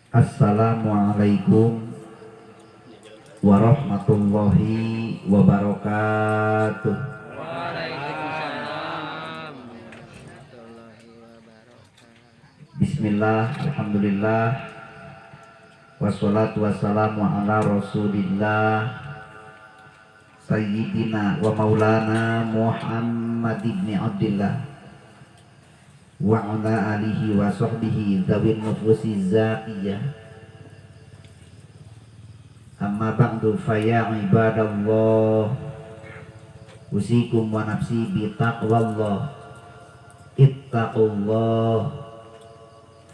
Assalamualaikum warahmatullahi wabarakatuh. Waalaikumsalam warahmatullahi wabarakatuh. Bismillah, alhamdulillah, wassalatu wassalamu ala rasulillah Sayyidina wa maulana Muhammad ibn Abdillah wa ala alihi wa sahbihi dzawin nufusi zaqiyah. Amma ba'du fa ya ibadallah, usikum wa nafsi bi taqwallah. Ittaqullah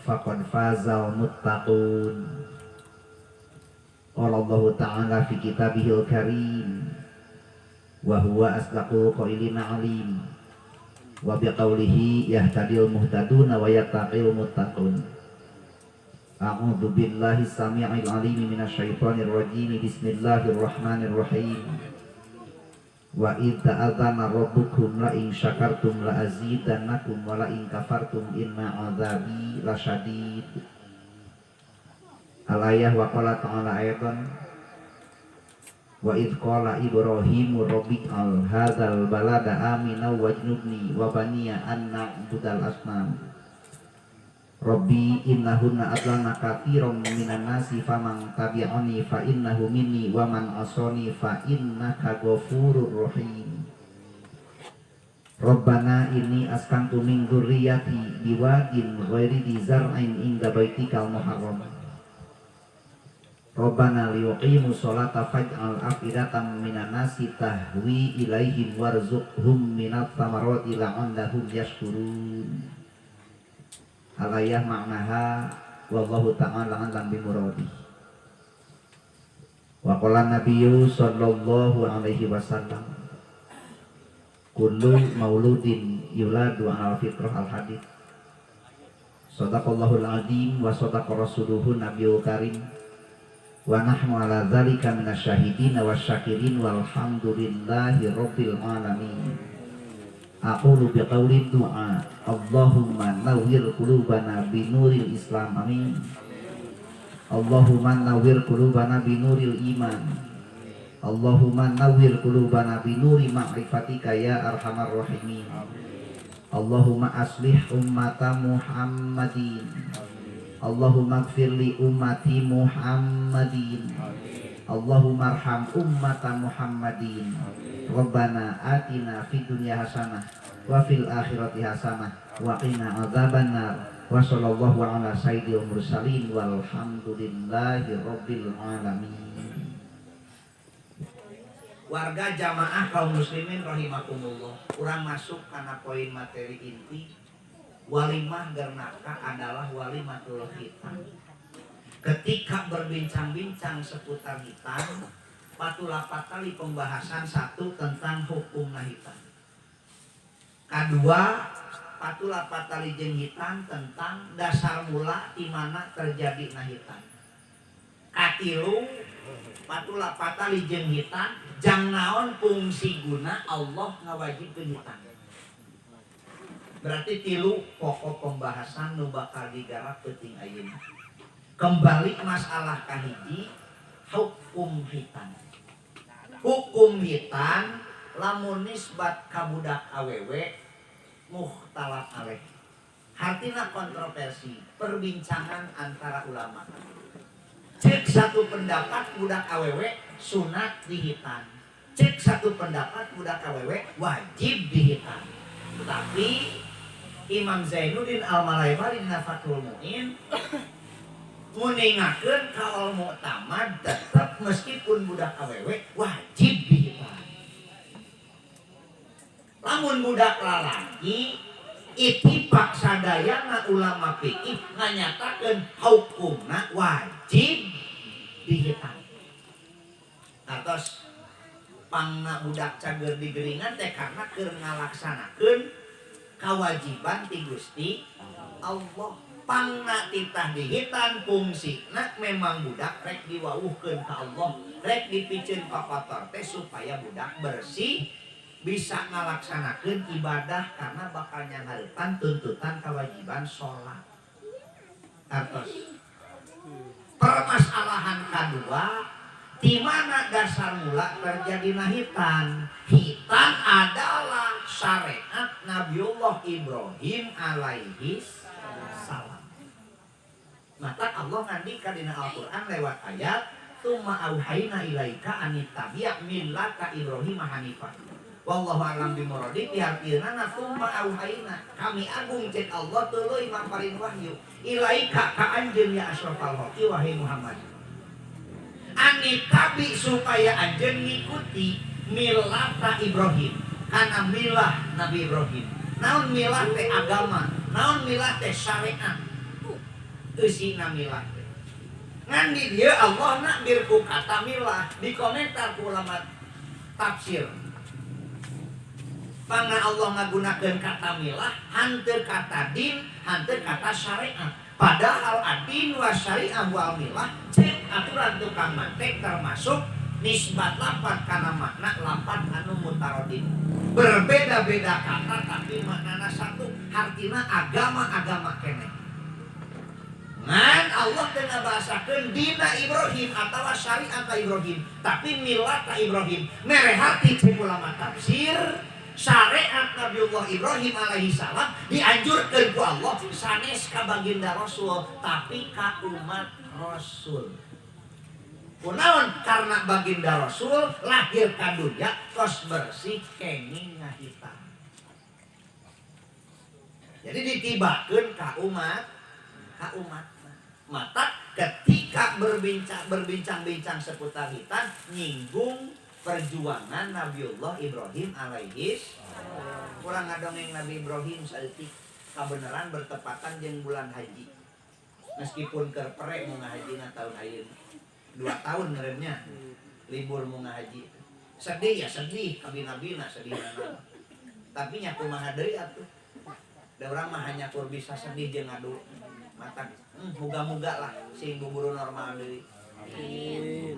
faqad fazal muttaqun. Qala Allah ta'ala fi kitabihil karim wa huwa asdaqul qailin alim wa biqaulihi yahtadil muhtaduna wa yattaqil muttaqun. A'udzu billahi samii'il 'aliim minasyaitonir rajiim. Bismillahirrahmanirrahim. Wa idz ta'adzana rabbukum la in syakartum la azidannakum wa la in kafartum inna 'adzabi lasyadid. Al-ayah wa qala ta'ala ayatan wa idz qala Ibrahimu rabbi'al hadzal balada amina wajnubni wa baniya an na'budal asnam. Rabbi innahunna adlana katsiran minan nasi faman tabi'ani fa innahu minni wa man asani fa innaka ghafurur rahim. Rabbana inni askantu min dzurriyyati biwadin ghairi dzi zar'in inda baitikal muharram. Rabbana liyuqimus sholata faj'al afidatan minan nasi tahwi ilaihim warzuqhum minat thamarati la'allahum yashkurun. Al-ayah maknaha wallahu ta'ala a'lam bimuradi. Wa qala nabiyyu sallallahu alaihi wasallam kullu mauludin yuladu ala fitrah al-hadith. Shadaqallahul azim wa shadaqa rasuluhu nabiyul karim. Wa nahnu ala dzalika minasyahidin wasyakirin walhamdulillahi rabbil alamin. Aqulu biqauli du'a Allahumma nawwir qulubana binuril Islam amin. Allahumma nawwir qulubana binuril iman. Allahumma nawwir qulubana binuri ma'rifatika ya arhamar rahimin. Allahumma aslih ummata Muhammadin. Allahumma ighfir li ummati Muhammadin. Allahumma arham ummata Muhammadin. Rabbana atina fid dunya hasanah wa fil akhirati hasanah wa qina adzabannar. Wa sallallahu ala sayyidil mursalin walhamdulillahi rabbil alamin. Warga jamaah kaum muslimin rahimakumullah, urang masuk karena poin materi inti. Walimah gernaka adalah walimatul khitan. Ketika berbincang-bincang seputar hitan, patulapat kali pembahasan satu tentang hukum hitan. Kedua, patulapat kali jeung hitan tentang dasar mula di mana terjadi hitan. Katilu, patulapat kali jeung hitan jang naon fungsi guna Allah ngawajibkeun hitan. Berarti tilu pokok pembahasan nu bakal digarap penting ayeuna. Kembali masalah kahiji hukum hitan. Hukum hitan lamun nisbat ka budak awewe mukhtalaf alaih. Hartina kontroversi, perbincangan antara ulama. Cek satu pendapat budak awewe sunat dihitan. Cek satu pendapat budak awewe wajib dihitan. Tapi Imam Zainuddin Al-Malaybari dina Fathul Mu'in nguningakeun kaul mu'tamad tetep meskipun budak awewe wajib dihitan. Lamun budak lalaki ittifaq sadayana ulama fikih nganyatakeun hukumna wajib dihitan. Atos pangna budak cager digeringan teh karena keur ngalaksanakeun kewajiban ti Gusti Allah. Pangna titah dihitan fungsina memang budak rek diwauhkeun ka Allah, rek dipikeun ka kotor teh supaya budak bersih bisa ngalaksanakeun ibadah karena bakal nyangarepan tuntutan kewajiban sholat. Artos Permasalahan kedua, di mana dasar mula terjadi hitan? Hitan adalah syariat Nabiullah Ibrahim alaihi salam. Maka Allah ngandikan dina Al-Quran lewat ayat tsumma auhayna ilaika anittabi' millata Ibrahim hanifan. Wallahu a'lam bimuradi pihartieunana tsumma auhayna kami agung cek Allah tuluy mamparin wahyu ilaika ka anjeun ya asyrafal khalqi wahai Muhammad. Anittabi supaya anjeun ngikuti millata Ibrahim kana milah Nabi Ibrahim. Naon milah teh agama, naon milah teh syariat. Eusina milah teh. Ngan di dieu Allah nak birku kata milah di komentar ku ulama tafsir. Pangna Allah ngagunakeun kata milah hanteu kata din, hanteu kata syariat. Padahal adin wa syariah wal milah cek aturan tukang mantek termasuk nisbat lapat kana makna lapat anu mutarodin. Berbeda-beda kata tapi maknana satu, artina agama-agama keneh. Ngan Allah teu ngabahasakeun dina Ibrahim atawa syariat Ibrahim, tapi milah Ibrahim. Mere hati cek ulama tafsir syariat Nabiullah Ibrahim alaihi salam dianjurkeun ku Allah sanes ka baginda Rasul tapi ka umat Rasul. Kunaon karena baginda Rasul lahir ka dunya tos bersih kenging ngahitan. Jadi ditibakeun ka umat. Mata ketika berbincang-bincang seputar hitan nyinggung perjuangan Nabiullah Ibrahim alaihi kurang ngadongeng Nabi Ibrahim saeutik kabeneran bertepatan jeung bulan haji. Meskipun keur pere mau ngahajina tahun ayeuna 2 tahun ngerennya libur mau ngahaji. Sedih ya sedih kabina-bina sedihna. Tapi nya kumaha deui atuh. Da urang mah hanya kur bisa sedih jeung ngadu mata muga-muga lah sing buburu normal deui. Amin.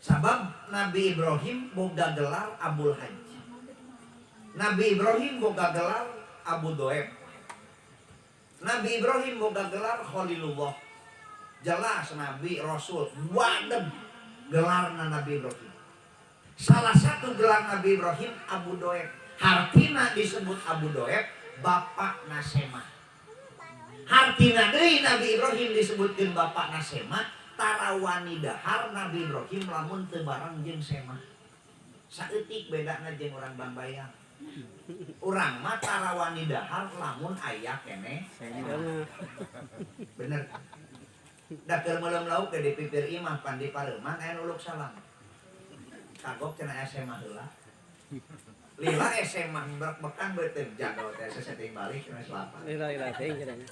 Sabab Nabi Ibrahim boga gelar Abul Haji. Nabi Ibrahim boga gelar Abu Doeb. Nabi Ibrahim boga gelar Khalilullah. Jelas Nabi Rasul wadem gelarna Nabi Ibrahim. Salah satu gelar Nabi Ibrahim Abu Doeb. Hartina disebut Abu Doeb bapak Nasemah. Hartina deui Nabi Ibrahim disebutkeun bapak Nasemah. Tarawani dahar Nabi Ibrahim lamun teu bareng jeung Semah. Saeutik bedana jeung urang Bambayang. Urang mah tarawani dahar lamun aya keneh Semah. Bener. Da keur meuleum lauk ke di pipir imah pan di pareuman aya uluk salam. Kagok cenah aya Semah heula. Lila Semah bekan beuteung jadol teh sesetting balik cenah selapan. Lila teh cenah.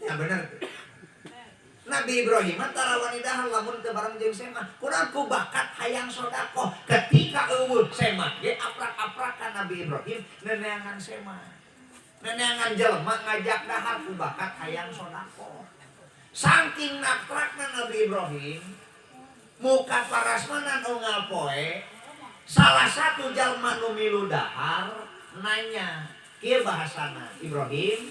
Ya bener. Nabi Ibrahim antara wanita lamun teu bareng jeung Semah, kurang ku bakat hayang sodaqoh. Ketika eueuh Semah ge aprak-aprak ka Nabi Ibrahim neneangan Semah. Neneangan jelema ngajak dahar ku bakat hayang sodaqoh. Saking nakrakna Nabi Ibrahim, muka parasmanan unggal poe, salah satu jalma nu milu dahar nanya, kieu bahasana Ibrahim,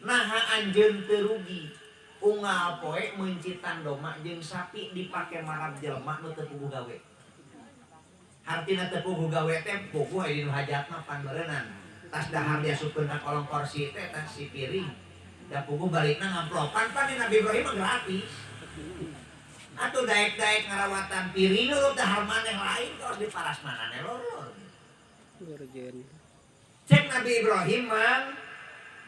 naha anjeun teu rugi? Unggal poe mencitan doma jeung sapi dipake marab jelema nu teu puguh gawe. Artina teu puguh gawe teh puguh aya dinu hajatna pan beureunan. Tas dahar dia supkeun ka kolong kursi teh tas si piring. Da puguh balikna ngamplopan pan di Nabi Ibrahim gratis. Atuh daek-daek ngarawatan piring lu dahar maneh lain terus diparasmanane loror. Cek Nabi Ibrahim mah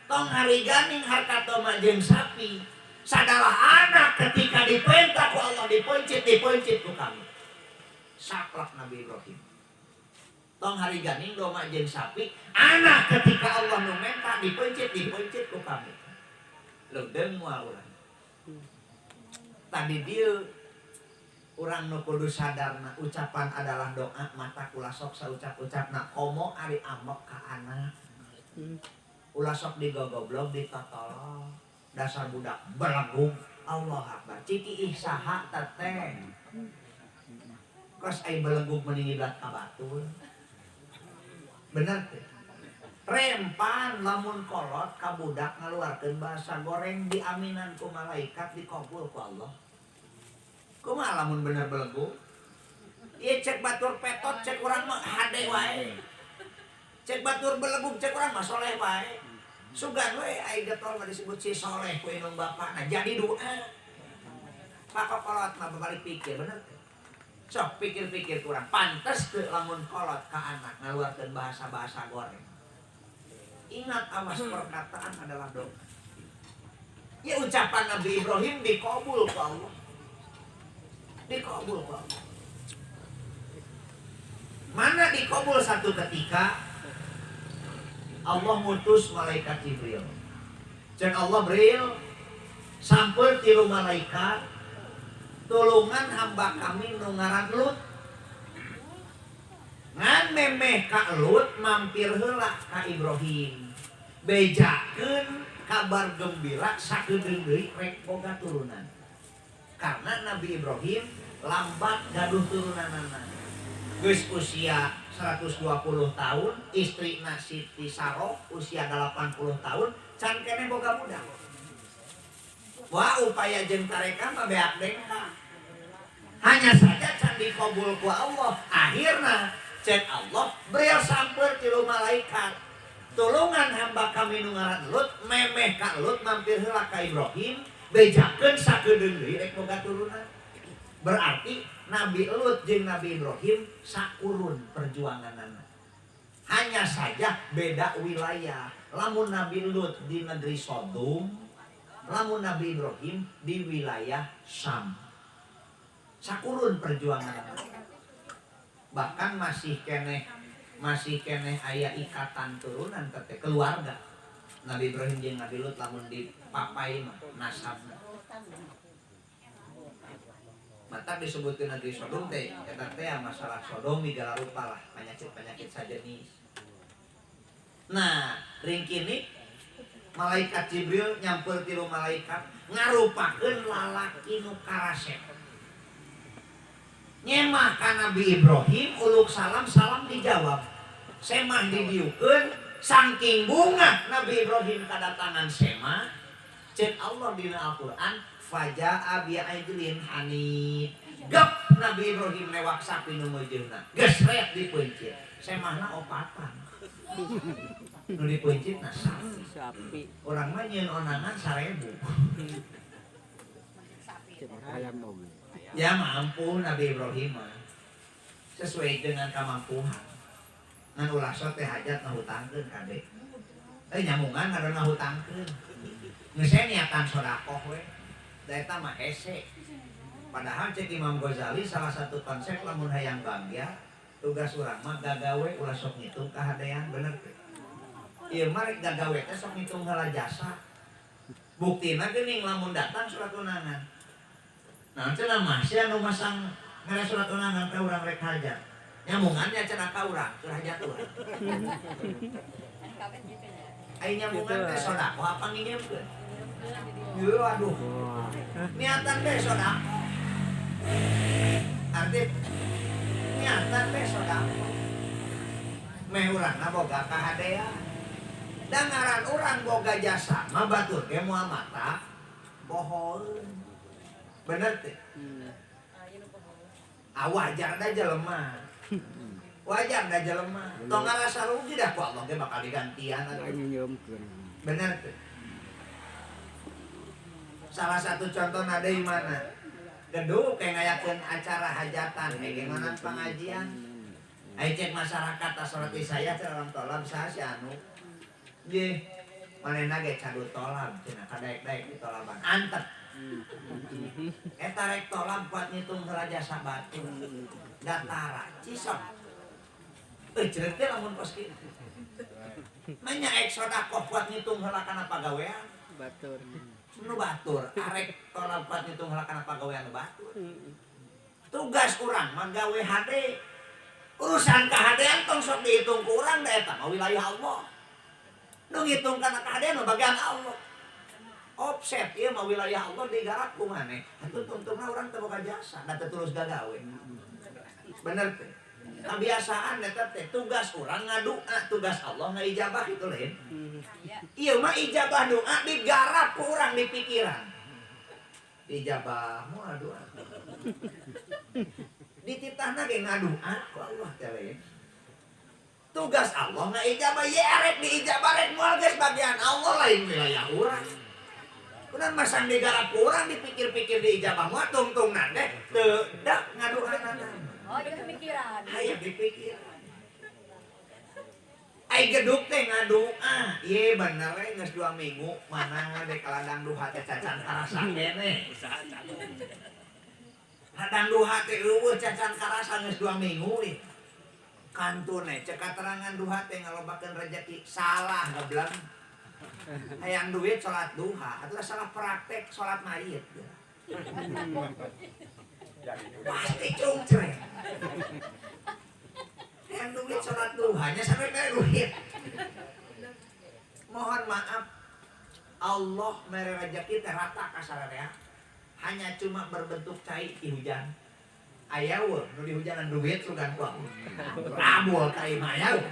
tong hariganing harkatoma jeung sapi. Sadalah anak ketika diperintah ku Allah dipencit ku kami. Saklak Nabi Ibrahim. Tong hari ganing doma jeung sapi, anak ketika Allah nu menta dipencit ku kami. Leudeng moal urang. Tadi dieu urang nu kudu sadarna ucapan adalah doa mata kula sok saucap-ucapna komo ari ambek ka anak. Ulah sok digogoblok ditotolong. Dasar budak belegug Allah Akbar ciki ihsaha teteh kos ai belegug meninggilat ka batul bener teh rempan lamun kolot ka budak ngaluarkeun bahasa goreng diaminan ku malaikat dikabul ku Allah. Kumaha lamun bener belegu? Ieu cek batur petot cek urang mah hade wae. Cek batur belegu cek urang mah soleh wae. Sugan we ai getol mah disebut si soleh ku indung bapana jadi doa. Maka kolot mah balik pikir bener. Sok pikir-pikir kurang pantes teu lamun kolot ka anak ngaluarkeun bahasa-bahasa goreng. Ingat awas perkataan adalah doa. Ya ucapan Nabi Ibrahim dikabul ku Allah. Dikabul ku Allah. Mana dikabul satu ketika Allah mutus malaikat Jibril. Dan Allah bril sampul tilu malaikat tulungan hamba kami nu ngaran Lut. Ngan memeh ka Lut mampir heula ka Ibrahim. Bejakeun kabar gembira sakedeung deui rek boga turunan. Karena Nabi Ibrahim lambat gaduh turunanana. Geus usia 120 tahun, istrina Siti Saroh usia 80 tahun, can keneh boga budak. Wah upaya jeung tareka mah beak dengka. Hanya saja can dikabul ku Allah. Akhirna cek Allah beliau samper tilu malaikat tulungan hamba kami nu ngaran Lut memeh ka Lut mampir heula ka Ibrahim bejakeun sakedeung deui rek boga turunan. Berarti Nabi Lut jeung Nabi Ibrahim sakurun perjuanganana. Hanya saja beda wilayah. Lamun Nabi Lut di negeri Sodom, lamun Nabi Ibrahim di wilayah Syam. Sakurun perjuanganana. Bahkan masih keneh aya ikatan turunan teh keluarga. Nabi Ibrahim jeung Nabi Lut lamun dipapai mah nasabna. Mata disebutkeun negeri Sodom teh eta teh masalah Sodom migala rupa lah penyakit-penyakit sajenis. Nah, ringkini malaikat Jibril nyampeur tilu malaikat ngarupakeun lalaki nu karasep. Nyemah ka Nabi Ibrahim uluk salam dijawab. Semah didiukeun saking bunga Nabi Ibrahim kadatangan semah. Cek Allah dina Al-Qur'an faja'a bi'aidlin hanid. Gep Nabi Ibrahim lewat sapi nu meujeuhna. Geus rek dipencit. Semahna opatan. Nu dipencitna sapi. Urang mah nyieun onangan 1000. Ayam mobil. Ya mampu Nabi Ibrahim sesuai dengan kemampuan. Ngan ulah sok teh hajat ngahutangkeun kade. Nyamungan ngaron ngahutangkeun. Geus niatan sedekah we. Da eta mah hese. Padahal cek Imam Ghazali salah satu konsep lamun hayang bahagia tugas urang mah gagawe ulah sok ngitung kahadean bener teh. Ieu mah rek gagawe teh sok ngitung heula jasa. Buktina geuning lamun datang surat undangan. Nah, cenah mah sia nu masang ngare surat undangan teh urang rek hajat. Nyamungannya cenah ka urang, keur hajat urang. Ai nyamungan teh sedekah apa ngingeumkeun? Yeuh aduh. Niatan teh sedekah. Arti niatan teh sedekah. Meh urangna boga kahadean. Da ngaran urang boga jasa, mah batur ge moal mata bohong. Bener teh. Wajar da jelema. Wajar da jelema. Tong ngarasa rugi dah ku Allah ge bakal digantian atuh. Bener teh. Salah satu contoh ada di mana? Gedung kayak ngayakeun acara hajatan, bagaimana pengajian. Ai cek masyarakat salat saya dalam tolam saha si anu. Nggih, manehna ge cadu tolam cenah kadaek-daek di tolaban. Antep. Eta rek tolam buat ngitung heula jasa batu. Datara cisok. Ceureuh teh lamun kos kitu. Menyaek sedekah buat ngitung heula kana pagawean. Batur. Nu batur, arek tolam buat ngitung heula kana pagawean nu batur. Tugas urang mah gawe hade. Urusan kahadean tong sok dihitung ku urang da eta mah wilayah Allah. Nu ngitung kana kahadean mah bagian Allah. Offset ieu mah wilayah Allah digarap ku maneh. Atuh tungtungna urang teu boga jasa, da teu tulus gagawe. Bener teh. Kebiasaan eta teh tugas orang ngadua, tugas Allah ngaijabah itu lain. Ieu mah ijabah doa digarap ku urang di pikiran. Ijabah moal doa. Dititahna ge ngadua ku Allah teh lain. Tugas Allah ngaijabah ye arek diijabah rek moal geus bagian Allah lain wilayah urang. Kunaon masang digarap ku urang dipikir-pikir diijabah moal tungtungna teh teu dak ngaduanan. Oh, di pikiran. Hayang dipikiran. Ai geduk teh ngadua. Ieu bener we geus 2 minggu mana dek ladang duha teh cacan karasa kene. Ladang duha teh eueuh cacan karasa geus 2 minggu ieu. Kantun cek katerangan duha teh ngalobakeun rezeki salah goblok. Hayang duit salat duha atuh salah praktek salat mayit. Pasti cungcreng. Yang duit sholat duhanya sampai mere duit. Mohon maaf, Allah mere rezeki teh rata ka sararea. Hanya cuma berbentuk cai di hujan. Aya we nu dihujanan duit sugan ku. Rabul ka imah aya.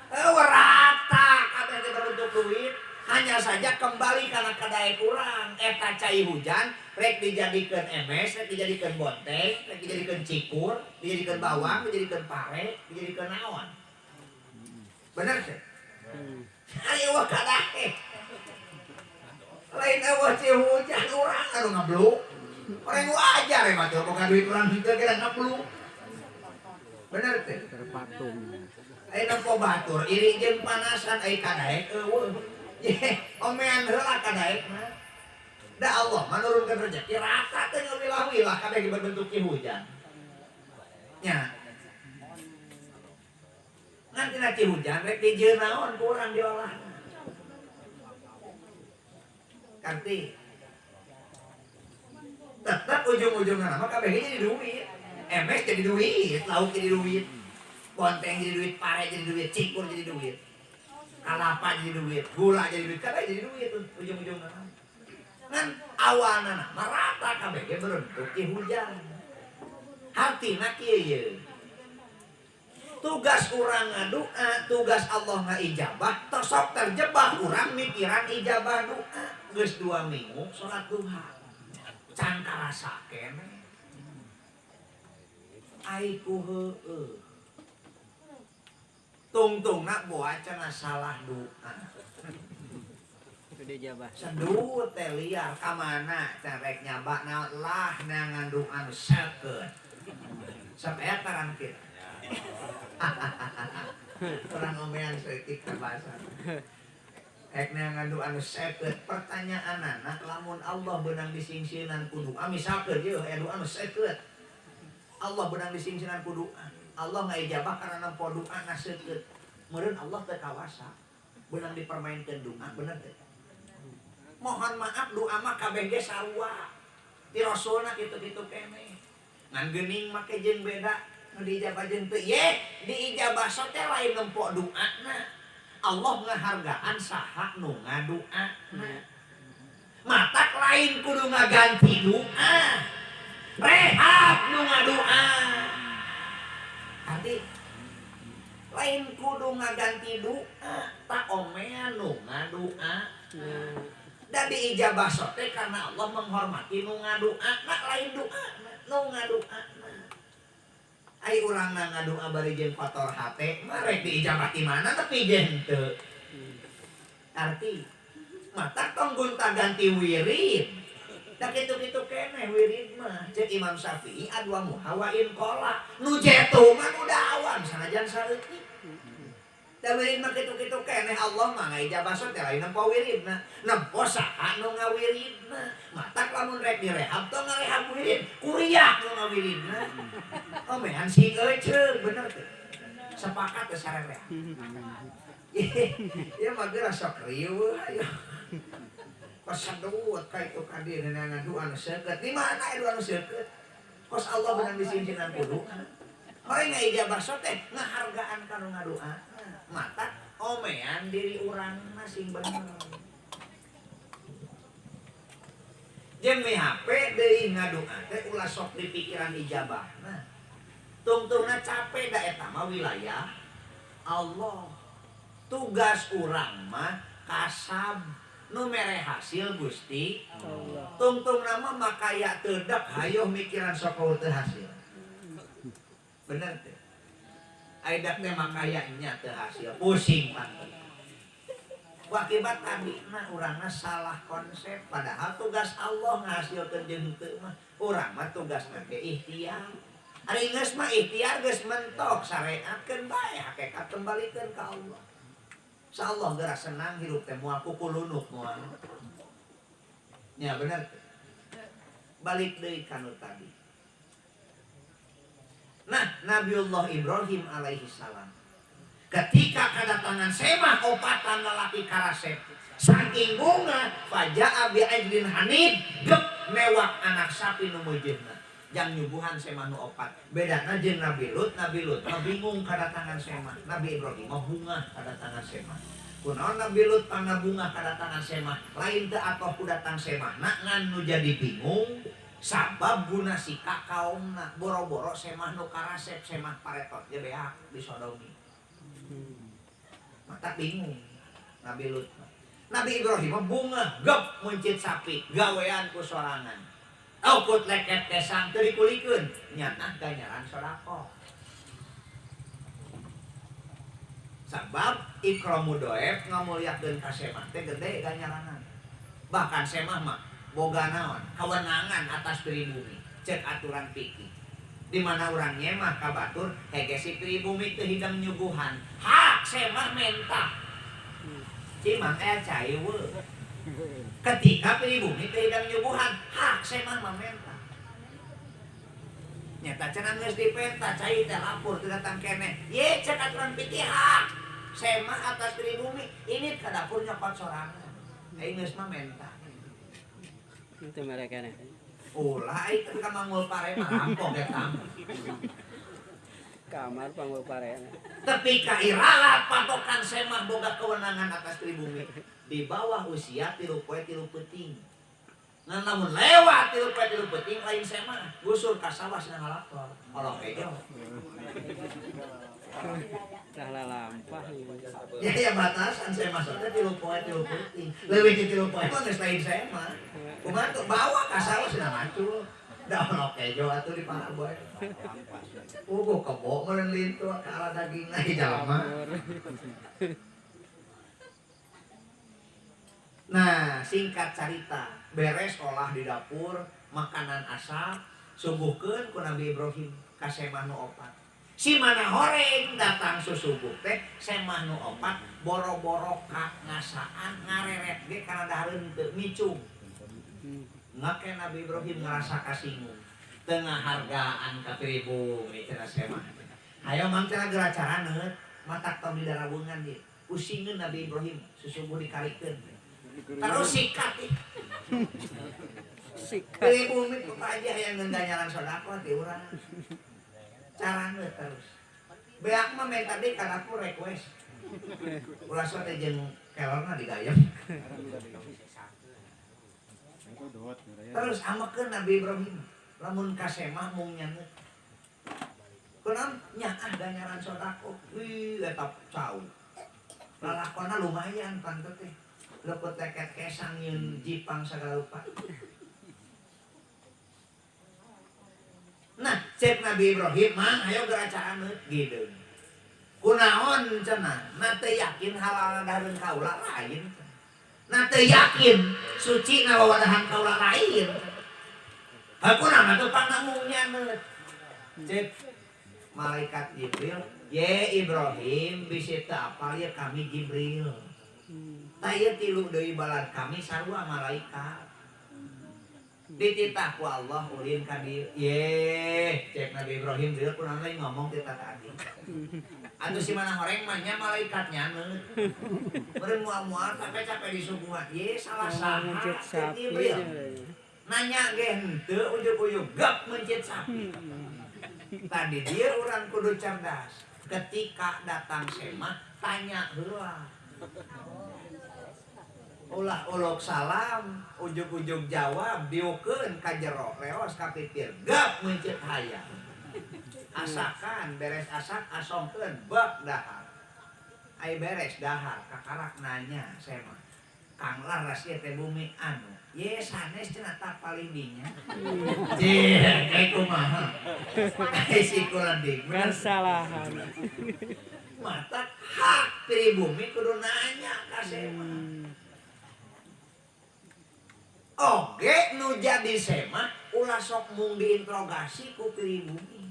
Rata kabeh teh berbentuk duit. Hanya saja kembali karena kadai kurang eta cai hujan rek dijadikeun emes, rek dijadikeun bonteng, rek dijadikeun cikur, dijadikeun bawang, dijadikeun pare, dijadikeun naon. Bener teh? Ayo wah kadahe. Lain eueuh ci hujan urang anu ngabluk. Orang wajar mah teu boga duit urang henteu kira ngabluk. Bener teh? Terpatung. Ayeuna po batur iri jeung panasan ai kadahe eueuh. Omean heula kadaek mah. Da Allah menurunkan rezeki rata teh ngawilah-wilah kabeh berbentuk hujan. Nya. Ngan tina ci hujan rek dijieun naon ku urang diolah. Kanti. Tetep ujung-ujungna mah kabeh jadi duit. Emes jadi duit, lauk jadi duit. Bonteng jadi duit, pare jadi duit, cikur jadi duit. Kalapa jadi duit, gula jadi duit, kabeh jadi duit ujung-ujungna. Ngan awanana merata kabeh ge berbentuk ti hujan. Hartina kieu. Tugas urang ngadua, tugas Allah ngaijabah, tosok terjebak urang mikiran ijabah doa. Geus 2 minggu salat duha. Can karasa keneh. Ai ku heueuh. Tungtungna boacana salah doa. Gede jabah. Sedut teh liar ka mana carek nyabakna lah nangan doa nu sakeut. Sampai taran kieu. Orang omean seutik ka bahasa. Ek nangan doa nu sakeut pertanyaanna lamun Allah beunang disingsieunan ku doa misalkeun ieu aya doa nu sakeut. Allah beunang disingsieunan ku doa. Allah ngaijabah karena nampo doa naseukeut. Meureun Allah teu kawasa. Beunang dipermainkeun doa bener teh. Mohon maaf doa mah kabeh ge sarua. Ti Rasulna kitu-kitu keneh. Ngan geuning make jeung beda nu diijabah jeung teu. Ye, diijabah so teh lain nempo doana. Allah ngahargaan saha nu ngadoana. Matak lain kudu ngaganti doa. Rehab nu ngadoa. Arti lain kudu ngaganti doa, tak omean nu ngadoa. Da diijabah sote karena Allah menghormati nu ngadoa, nak lain doa, nu ngadoa. Ai urangna ngadoa bari jeung kotor hate, mah rek diijabah di mana tapi jeung teu. Arti mata tong gonta-ganti wirid. Da kitu-kitu keneh wirid mah. Cek Imam Syafi'i adwa muhawain qola. Nu jetu mah nu dawan sanajan saeutik. Da wirid mah kitu-kitu keneh Allah mah ngaijabah sote lain nempo wiridna. Nempo saha nu ngawiridna. Matak lamun rek direhab tong ngarehab wirid. Kuliah nu ngawiridna. Omehan sing euceug bener teh. Sepakat teh sararea. Ieu mah geura sok rieuh aya. Pasadut kayak itu kadir nangan doa nu seukeut. Di mana doa nu seukeut? Kos Allah beunang disingsieunan ku doa. Hoy ngaijabah teh ngahargaan kanu ngadoa. Mata omean diri urang masing bener. Jeung mi HP deui ngadoa teh ulah sok di pikiran ijabahna. tungtungna capek da eta mah wilayah Allah. Tugas urang mah kasab nu mere hasil Gusti Allah. tungtungna mah makaya teudak hayo mikiran sok teu hasil. Bener teh. Aidak teh makaya nya teu hasil, pusing panten. Wakibat tabina urangna salah konsep, padahal tugas Allah ngahasilkeun jeung henteu mah urang mah tugasna ge ikhtiar. Ari geus mah ikhtiar geus mentok sareatkeun bae hakikat kembalikeun ka Allah. Insyaallah geura senang hirup teh moal kukulunuk moal. Nya bener. Balik deui ka nu tadi. Nah, Nabiullah Ibrahim alaihi salam ketika kedatangan Semah opatan lalaki karasep saking bunga faja'a bi'ajlin hanid gep mewak anak sapi nu meujeuhna jang nyuguhan Semah nu opat bedana jeung Nabi Lut mah bingung kedatangan Semah Nabi Ibrahim mah bunga kedatangan Semah kunaon Nabi Lut pangna bunga kedatangan Semah lain teu atoh ku datang Semah ngan nu jadi bingung sabab guna sika kaumna boro-boro Semah nu karasep Semah paretot ge beak disodomi. Mata bingung Nabi Lut. Nabi Ibrahim bunga gep muncit sapi gawean ku sorangan. Aukut leket kesang teu dikulikeun nyana ganjaran sedekah. Sabab ikramu doep ngamulyakeun ka Semah teh gede ganjaranna. Bahkan Semah mah boga naon kewenangan atas pribumi cek aturan fikih. Di mana urang nyemah ka batur hege si pribumi teu hidang nyuguhan hak Semah mentah cimang cai we ketika pribumi teu hidang nyuguhan hak Semah mah mentah nyata cenah geus dipenta cai teh lapor teu datang keneh ye cek aturan fikih hak Semah atas pribumi ini ka dapur nyokot sorangan aing geus mah mentah Itu mereka nih. ulah itu ka manggul pare mah rampok eta. Kamar panggul parena. Tapi ka iralat patokan Semah boga kewenangan atas pribumi di bawah usia 3 poe 3 peuting. Ngan lamun lewat 3 poe 3 peuting lain Semah gusur ka sawah cenah ngalapor. Olok ejo. Dah lampah. Ya batasan Semah teh 3 poe 3 peuting. Leuwih ti 3 poe mah geus lain Semah. Kumaha tuh bawa ka sawah cenah macul. Da olok ejo atuh di Paraboy. Ugo kebo meureun lintu ka ala daging ai jalma. Nah, singkat cerita, beres olah di dapur, makanan asap, suguhkeun ku Nabi Ibrahim ka Semah nu opat. Si mana horeng datang susuguh teh Semah nu opat boro-boro ka ngasaan ngareret ge kana dahareun teu micung. Ngake Nabi Ibrahim ngerasa kasinggung tengah hargaan ka pribumi cenah Semah. Hayo mang cenah geura caraneut matak tong di darabungan ieu. Pusingkeun Nabi Ibrahim susuguh dikalikeun. Terus sikat ih. Sikat. Pribumi ku aja yang ngendanyaran sedekah ti urang. Caraneut terus. Beak mah menta deui ka dapur request. Ulah sote jeung kelorna digayem. Terus amekeun Nabi Ibrahim lamun ka Semah mung nyangeut. Kunaon nyaah ganjaran sedekah. Wih eta cau. Lalakonna lumayan pantet teh. Lepet leket kesang yeun jipang sagala rupa. Nah, cek Nabi Ibrahim mah hayo geura caraneut gideung. Kunaon cenah? Na teu yakin halal dahareun kaula lain. Na teu yakin suci na wawadahan kaula lain. Hakunaon atuh panamung nyaneut. Cek malaikat Jibril, "Ye Ibrahim, bisi teu apal ya kami Jibril." Taya tilu deui balad kami sarua malaikat. Dititah ku Allah ulin ka dieu. Ye, cek Nabi Ibrahim dieu kunaon lain ngomong tita tadi. Atuh si mana horeng mah nya malaikat nyaneut. Meureun moal-moal capek-capek disuguhan. Ye, salah saha cek Jibril. Nanya ge henteu ujug-ujug gap mencit sapi. Tadi dia urang kudu cerdas. Ketika datang Semah tanya heula. Ulah ulok salam, ujug-ujug jawab, diukeun ka jero, leos ka pipir, gap mencit hayang. Asakan beres asak asongkeun bak dahar. Ai beres dahar kakarak nanya saya mah. Kang Laras ieu teh bumi anu. Ye sanes cenah paling dinya. Kayak kumaha. Ai si kulading Kesalahan. mata hak pribumi kudu nanya ka Sema. Oge nu jadi Sema ulah sok mung diinterogasi ku pribumi.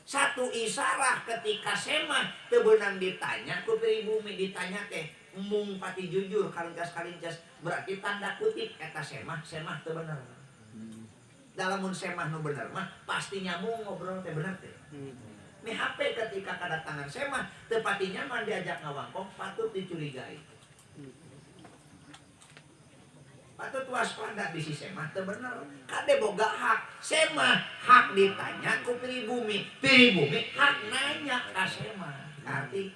Satu isarah ketika Sema teu beunang ditanya ku pribumi, ditanya teh mung pati jujur kalinjas berarti tanda kutip eta Sema teu bener. Dalamun Sema nu bener mah pasti nyambung ngobrol teh bener teh. Ini HP ketika kedatangan Sema teu pati nyaman diajak ngawangkong patut dicurigai. Patut waspada di si Sema teu bener. Kade boga hak. Sema hak ditanya ku pribumi hak nanya ka Sema. Arti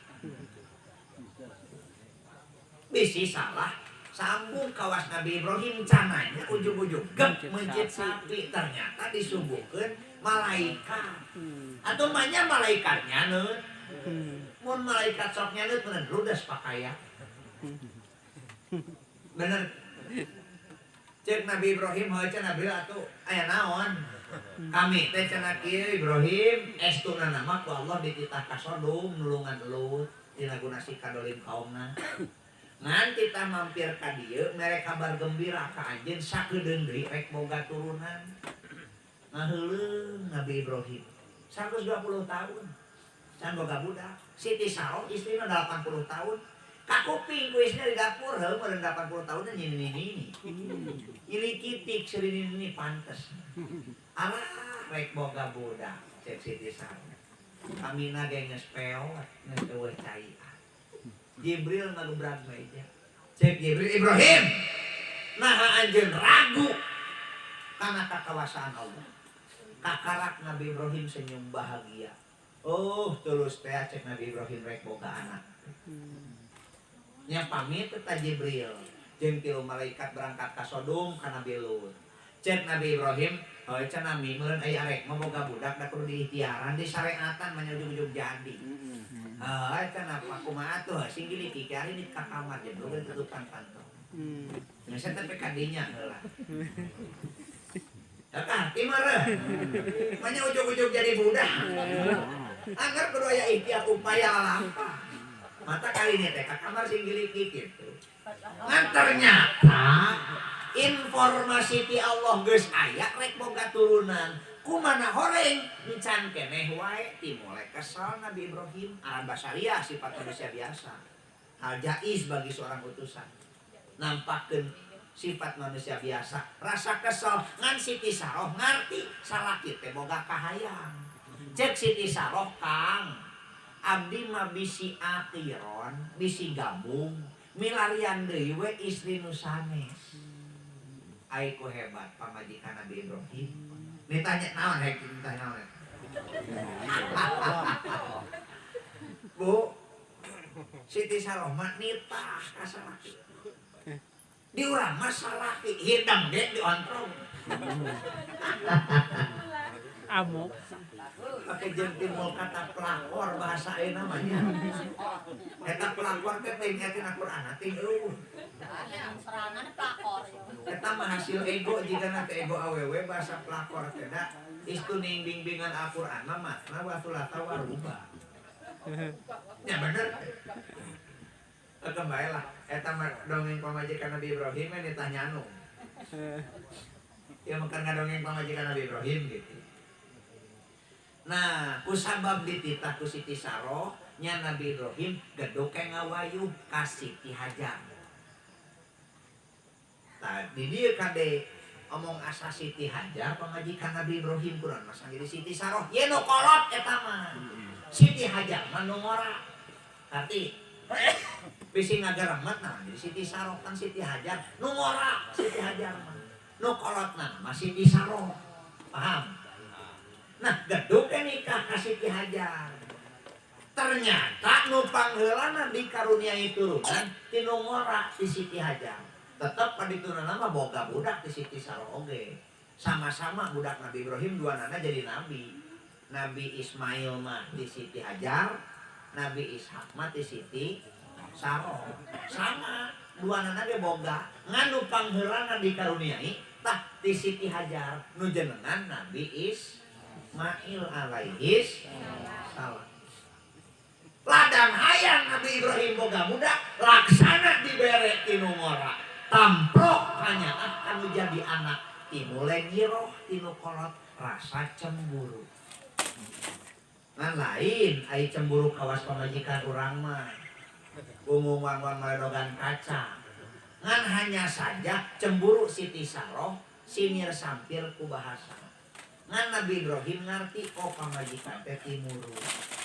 bisi salah sambung kawas Nabi Ibrahim cananya ujung-ujung gep mencit sapi ternyata disubuhkeun malaikat. Atau manya malaikatnya neut. Mun malaikat sok nyaneut bener ludas pakaya. Bener. Cek Nabi Ibrahim heuh cenah Nabi atuh aya naon? Kami teh cenah kieu Ibrahim estuna nama ku Allah dititah ka Sodom nulungan Lut tina guna si kadolim kaumna. Ngan kita mampir ka dieu mere kabar gembira ka anjeun sakeudeung deui rek boga turunan. Ngaheuleuh Nabi Ibrahim 120 tahun. Can boga budak. Siti Saroh istrina 80 tahun. Kakuping ku istrina di dapur heuh meureun 80 tahun nyini-nyini. Ili kitik seureun pantes. Alah rek boga budak cek Siti Saroh. Kamina ge geus peot, geus teu cai. Jibril ngagebrag meja. Cek Jibril, Ibrahim, naha anjeun ragu karena kekawasaan Allah. Kakarak Nabi Ibrahim senyum bahagia. Oh, tulus teh cek Nabi Ibrahim rek boga anak. Nya pamit ka Jibril, jeung tilu malaikat berangkat ka Sodom ka Nabi Lut. Cek Nabi Ibrahim, heuh cenah meureun aya arek maboga budak da kudu diikhtiaran disyariatan manya ujug-ujug jadi. Cenah kumaha atuh sing giliki ari di ka kamar jeung tutupan pantau. Biasa teh kadinya heula. Kakak, timara. Manya ujug-ujug jadi budak. Anggar kudu aya ikhtiar upaya lampah. Mata kali ini teh ka kamar sing giliki kitu. Ngan ternyata informasi ti Allah geus aya rek boga turunan. Kumana horeng encan keneh wae timoleh kesal Nabi Ibrahim aran basariah sifat manusia biasa. Hal jais bagi seorang utusan. Nampakkeun sifat manusia biasa, rasa kesal ngan Siti Saroh ngarti salaki teh boga kahayang. Cek Siti Saroh, Kang, abdi mah bisi akhiron, bisi gabung, milarian deui we istri nu sanes. Ai ku hebat pamajikan Nabi Ibrahim. Ditanya naon rek ditanya naon. Bu, Siti Saroh mah nitah ka salaki. Di urang mah salaki hidang ge diontrong. Amuk. Pakai jeung timbul kata pelakor bahasa ayeuna mah nya. Eta pelakor teh teh nya tina Qur'an teh eueuh. Serangan pelakor. Eta mah hasil ego jika nanti ego awewe bahasa pelakor teh da istuning bimbingan Al-Qur'an mah makna wa sulata wa ruba. Ya bener. Kembali lah, eta dongeng pamajikan Nabi Ibrahim yang ditanya anu. Ya makan ngadongeng pamajikan Nabi Ibrahim gitu. Nah, kusabab dititah ku Siti Saroh, nya Nabi Ibrahim geduk ke ngawayuh ka Siti Hajar. Tadi dia kade omong asa Siti Hajar pamajikan Nabi Ibrahim kurang masa jadi Siti Saroh, ye nu kolot eta mah. Siti Hajar mah nu ngora. Arti bisi ngagaremet nah jadi Siti Saroh kan Siti Hajar nu ngora Siti Hajar mah nu kolotna mah Siti Saroh paham. Nah geduk nikah ka Siti Hajar ternyata nu pangheulana dikaruniai turunan ti nu ngora ti Siti Hajar tetep paditunana mah boga budak ti Siti Saroh oge sama-sama budak Nabi Ibrahim duanana jadi nabi Nabi Ismail mah di Siti Hajar, Nabi Ishak mah di Siti Saroh. Sama dua nana boga nganu pangheulana dikaruniai tah di Siti Hajar nu jenengan Nabi Ismail alaihis salam. Ladang hayang Nabi Ibrahim boga budak laksana dibere tinu ngora tamprok hanya kanu jadi anak tinu lengiroh tinu kolot rasa cemburu ngan lain ai cemburu kawas pamajikan urang mah umum-umum meledogan kaca ngan hanya saja cemburu Siti Saroh sinir sampir ku bahasa ngan Nabi Ibrahim ngarti oh pamajikan teh timuru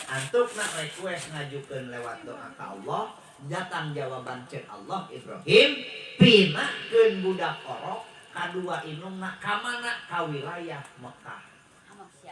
antuk nak request ngajukeun lewat doa ka Allah datang jawaban cek Allah Ibrahim pinahkeun budak orok kadua inungna ka mana ka wilayah Mekah.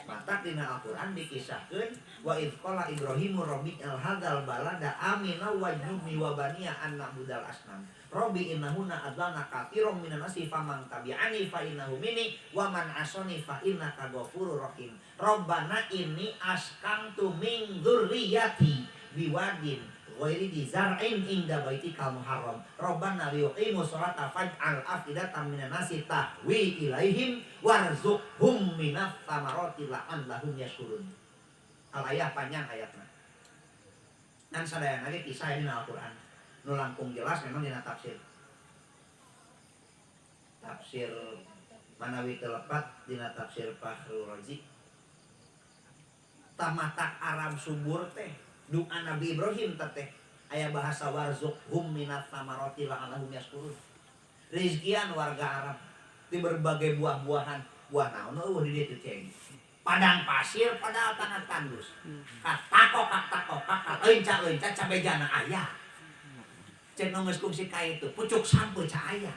Mata dina Al-Qur'an dikisahkeun wa id qala Ibrahimu rabbil hadzal balada amina wajnubni wa baniya an na'budal asnam. Rabbi innahunna adlana katsiran minan nasi faman tabi'ani fa innahu minni wa man asani fa innaka ghafurur rahim. Rabbana inni askantu min dzurriyyati biwadin ghairi dzar'in inda baitikal muharram. Rabbana liyuqimu sholata faj'al afidatan minan nasi tahwi ilaihim warzuqhum minats tsamarati la'allahum yashkurun. Al-ayah panjang ayatna. Dan sadayana lagi kisah ini Al-Qur'an. Nu langkung jelas memang dina tafsir. Tafsir Manawi telepat dina tafsir Fakhrul Razi. Tamatak Arab subur teh doa Nabi Ibrahim teh aya bahasa warzuqhum minats tsamarati la'allahum yashkurun. Rizkian warga Arab di berbagai buah-buahan, buah naon eueuh di dieu teh. Padang pasir padahal tanah tandus. Katakok leunca cabejana aya. Cek nu geus kungsi ka itu, pucuk sampeu ca aya.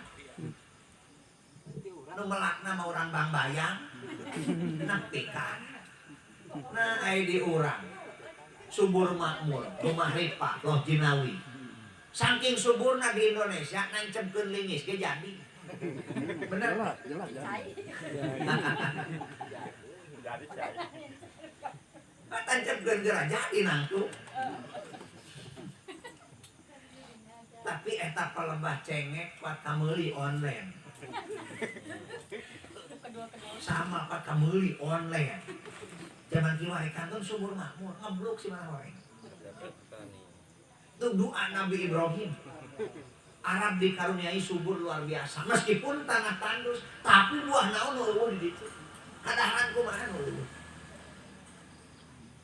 Nu melakna mah urang Bangbayang. Nepi kan. Nah, aya di urang. Subur makmur, rumah ripa, loh jinawi. Saking suburna di Indonesia nancemkeun lingis ge jadi. Bener? Jelas. Tancemkeun geura jadi nangtu. Tapi eta palebah cengek pat kameuli online. Sama pat kameuli online. Zaman kieu kantor subur makmur ngeblok si mana orang. Itu doa Nabi Ibrahim. Arab dikaruniai subur luar biasa. Meskipun tanah tandus, tapi buah naon eueuh di ditu. Kadaharan kumaha eueuh.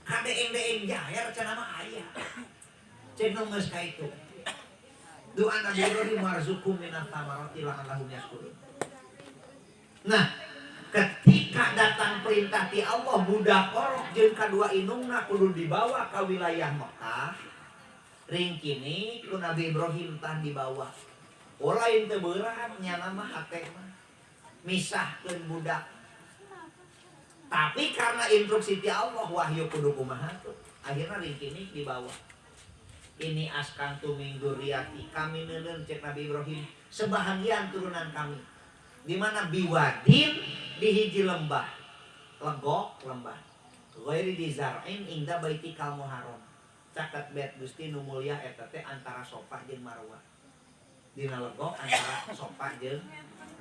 Kadeeng-deeng jaher cenah mah aya. Cek nu geus ka itu. Doa Nabi Ibrahim warzuqhum minats tsamarati la'allahum yashkurun. Nah, ketika datang perintah ti Allah budak orok jeung kadua inungna kudu dibawa ka wilayah Mekah. Ring kini ku Nabi Ibrahim tah dibawa. Lain teu berat nyana mah hate mah. Misahkeun budak. Tapi karena instruksi ti Allah wahyu kudu kumaha tuh. Akhirna ring kini dibawa. Ini askantu min dzurriyyati kami neuleun cek Nabi Ibrahim sebahagian turunan kami. Di mana biwadin di hiji lembah. Legok lembah. Ghairi dzar'in inda baitikal muharram. Caket bet Gusti nu mulia eta teh antara Safa jeung Marwah. Dina legok antara Safa jeung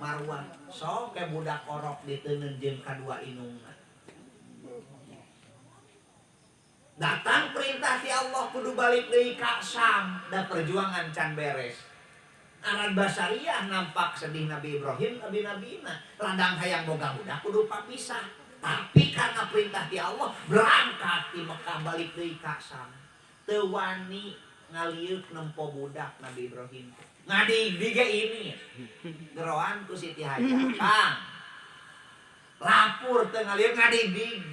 Marwah. Sok ke budak orok diteuneun jeung kadua inungna. Datang perintah ti Allah kudu balik deui ka Syam, da perjuangan can beres. Arad basariyah nampak sedih Nabi Ibrahim nabi-nabina. Ladang hayang boga budak kudu papisah. Tapi karena perintah ti Allah berangkat di Mekah balik deui ka Syam. Teu wani ngaliuk nempo budak Nabi Ibrahim. Ngadi ge ini. Geroan ku Siti Hajar. Kang. Lapur teu ngaliuk ngadi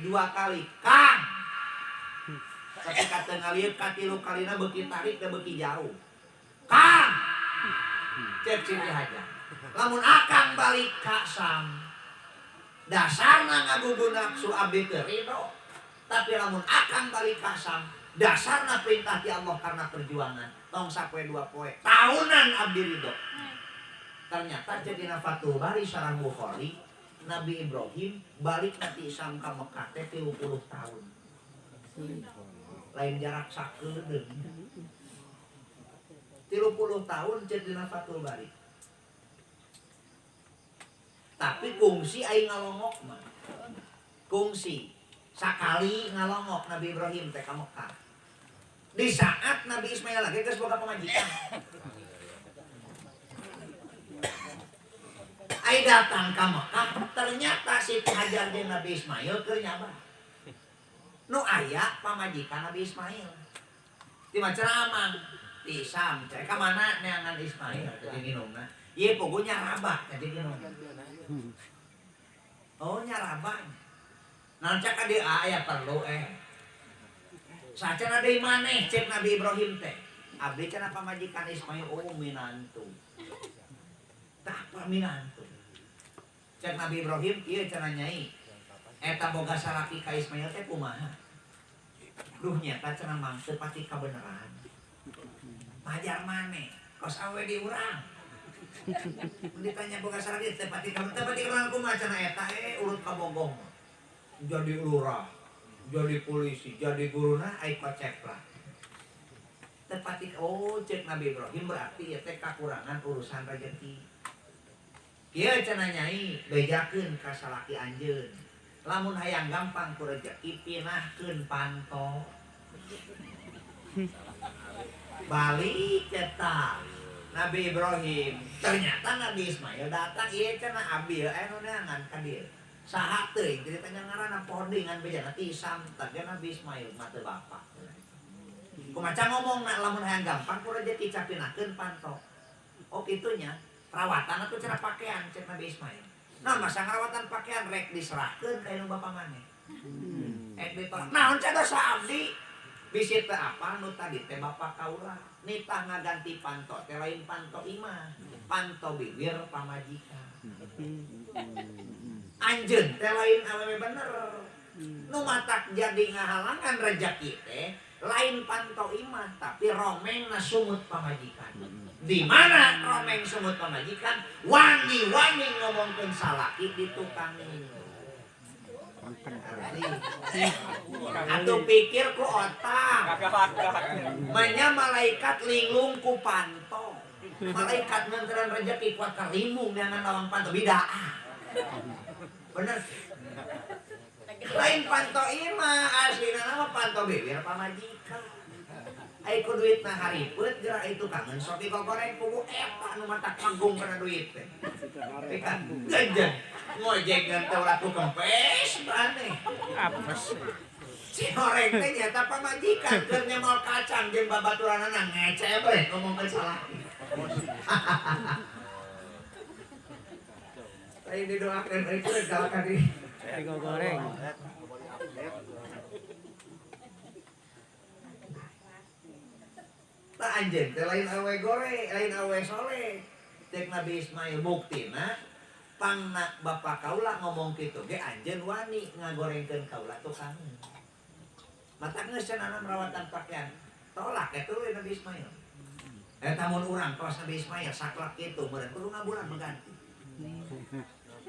dua kali. Kang. Ketika tengah lihat katilu kalina beki tarik dan beki jauh. Kang, cek Siti Hajar. Lamun akang balik ka Syam, dasarna ngaguguna su abdi teu ridho. Tapi lamun akang balik ka Syam, dasarna perintah ti Allah karena perjuangan. Tong sapoe dua poe, tahunan abdi ridho. Ternyata jadi Fathul Bari sareng Bukhari Nabi Ibrahim balik nanti Isam ka Mekah teh 30 tahun. Lain jarak sakedeung. 30 tahun cek dina Fathul Bari. Tapi kungsi aing ngalongok mah. Kungsi sakali ngalongok Nabi Ibrahim teh ka Mekah. Di saat Nabi Ismail lagi geus boga pamajikan. Ai datang ka Mekah, ternyata Siti Hajar jeung Nabi Ismail keur nyabah. Nu aya pamajikan Nabi Ismail. Di Maceramang, di Sam, cek ka mana neangan Ismail jadi nginungna. Ieu pogo nyarabak jadi nginungna. Oh nyarabak. Nah cek ka dieu aya perlu Sacan ada maneh cek Nabi Ibrahim teh. Abdi cenah pamajikan Ismail minantu. Tah minantu. Cek Nabi Ibrahim ieu cenah nyai. Eta boga salaki ka Ismail teh kumaha? Duh nyata cenah mang teu pati kabeneran. Pajar maneh kos awe di urang. Ditanya boga salaki teh pati kabeneran kumaha cenah eta urut ka Bogor. Jadi lurah, jadi polisi, jadi guruna ai kocek lah. Tepati cek Nabi Ibrahim berarti teh kakurangan urusan rezeki. Kieu cenah nyai bejakeun ka salaki anjeun. Lamun hayang gampang ku rezeki pinahkeun panto. Balik eta Nabi Ibrahim. Ternyata Nabi Ismail datang ieu cenah abi nu neangan ka dieu. Saha teuing jadi tanya ngaranna podingan bejana tisam tagih Nabi Ismail mah teu bapak. Kumaca ngomongna lamun hayang gampang ku rezeki capinakeun panto. Oh kitunya perawatan atau cara pakaian cek Nabi Ismail. Nah masa ngarawatan pakaian rek diserahkeun ka anu bapa maneh. Ditolak. Naon ca dosa abdi? Bisi teh apa nu tadi teh bapa kaula nitah ngaganti panto teh lain panto imah. Panto bibir pamajikan. Anjeun teh lain awewe bener. Nu matak jadi ngahalangan rezeki teh lain panto imah tapi romeng sumut pamajikan. Di mana romeng sumut pamajikan wani-wani ngomongkeun salaki di tukang atuh pikir ku otak manya malaikat linglung ku panto malaikat nganteran rezeki kuat kalimung dengan lawang panto bidaah bener lain panto imah aslina nama panto bibir pamajikan. Aiku duit na hariput geura itu kangen sok digogoreng kubu eta nu mata kagum kana duit teh. Kan ganjan ngojek ngan teh ulah ku kempes aneh. Apes. Si horeng teh nyata pamajikan keur nyemol kacang jeung babaturanna ngece bae ngomongkeun salah. Tadi didoakeun itu galak di Digogoreng. tak anjeun teh lain awe goreng, lain awe soleh. Cek Nabi Ismail buktina pangna bapak kaula ngomong kitu ge anjeun wani ngagorengkeun kaula tukang. Mata geus cenah merawatan pakaian. Tolak eta tuluy Nabi Ismail. Eta mun urang tos Nabi Ismail saklak kitu meureun kudu ngabulan mengganti.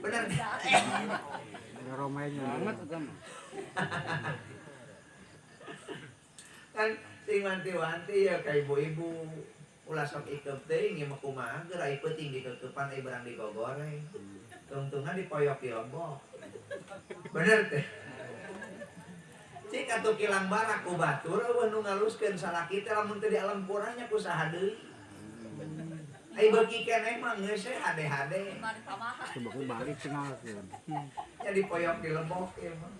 Bener. Romainya banget eta mah. Kan sing wanti-wanti ya ka ibu-ibu ulah sok ikeup teuing ieu mah kumaha geura ai peuting dikeukepan ai barang digogoreng. Tungtungna dipoyok di lombok. Bener teh. Cik atuh kilang barak ku batur eueuh nu ngaluskeun salaki teh lamun teu di alam kurangnya ku saha deui. Ai beuki keneh mah geus hade-hade. Coba balik cenahkeun. Ya dipoyok di lombok ieu mah.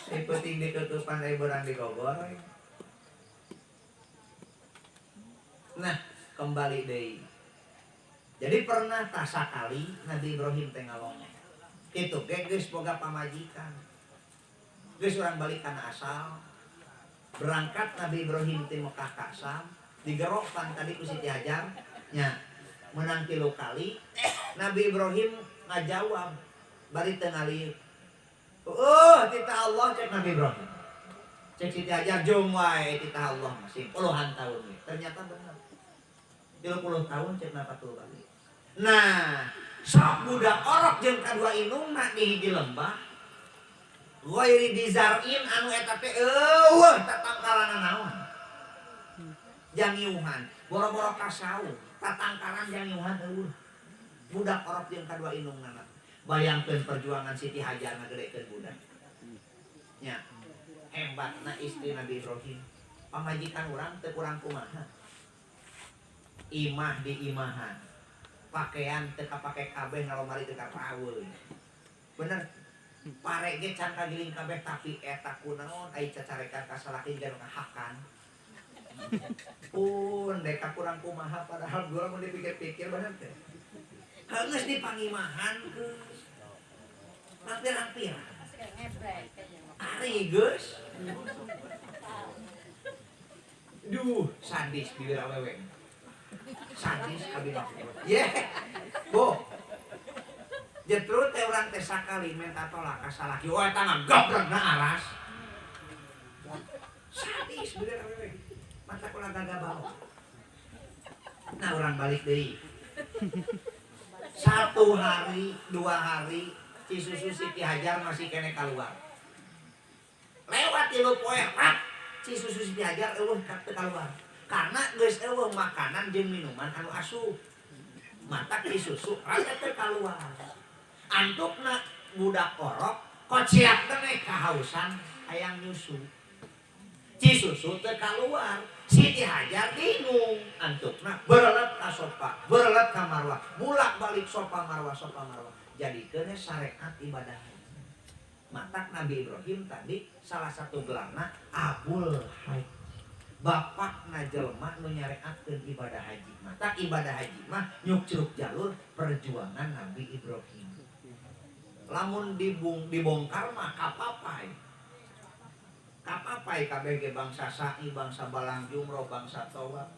Ai peuting dikeukepan ai barang digogoreng. Nah, kembali deui. Jadi pernah tak sakali Nabi Ibrahim teh ngalongok. Kitu ge geus boga pamajikan. Geus urang balik kana asal. Berangkat Nabi Ibrahim teh Mekah ka Syam, digerokkan tadi ku Siti Hajar nya menang 3 kali. Nabi Ibrahim ngajawab bari teu ngalieu. Titah Allah cek Nabi Ibrahim. Cek Siti Hajar jom wae titah Allah masih puluhan tahun. Ternyata benar. 30 tahun cek Fathul Bari. Nah, sok budak orok jeung kadua indungna di hiji lembah. Ghairi dizar'in anu eta teh eueuh tatangkalan naon. Jangiuhan, boro-boro kasau, tatangkalan jangiuhan eueuh. Budak orok jeung kadua indungna. Bayangkeun perjuangan Siti Hajar ngagedekeun budak. Nya, hebatna istri Nabi Ibrahim. Pamajikan urang teu kurang kumaha. Imah di imahan. Pakaian teu kapake kabeh ngalomari teu karaweuh. Bener. Pare ge can kagiling kabeh tapi eta kunaon ai cacarekan ka salaki jeung hakan. Pun deka kurang kumaha padahal gua mun dipikir-pikir bener teh. Geus dipangimahan geus. Rampir-rampir. Ari geus. Duh, sadis bibir awewe. Sadis kabina. Ye. Bo. Jetru teh urang teh sakali minta tolak ka salaki. Oh eta mah goblegna aras. Sadis bibir awewe. Mata kula gagabau. Nah urang balik deui. 1 hari, 2 hari, si susu Siti Hajar masih kene keluar. Lewat 3 poe, si susu Siti Hajar eueuh keluar. Karena geus eueuh makanan jeung minuman anu asup. Mata di susu rasa teu keluar. Antukna budak orok kociak teh kahausan hayang nyusu. Ci susu teu keluar. Siti Hajar bingung, antukna berelet ka sofa, berelet ka marwah, bulak balik sofa marwah. Jadikeun syariat ibadah haji. Matak Nabi Ibrahim tadi salah satu gelarna Abul Haji. Bapakna jelema nu nyareatkeun ibadah haji. Matak ibadah haji mah nyuk-curug jalur perjuangan Nabi Ibrahim. Lamun dibongkar mah kapapai. Kapapai kabeh ge bangsa sa'i, bangsa balang jumroh, bangsa tawaf.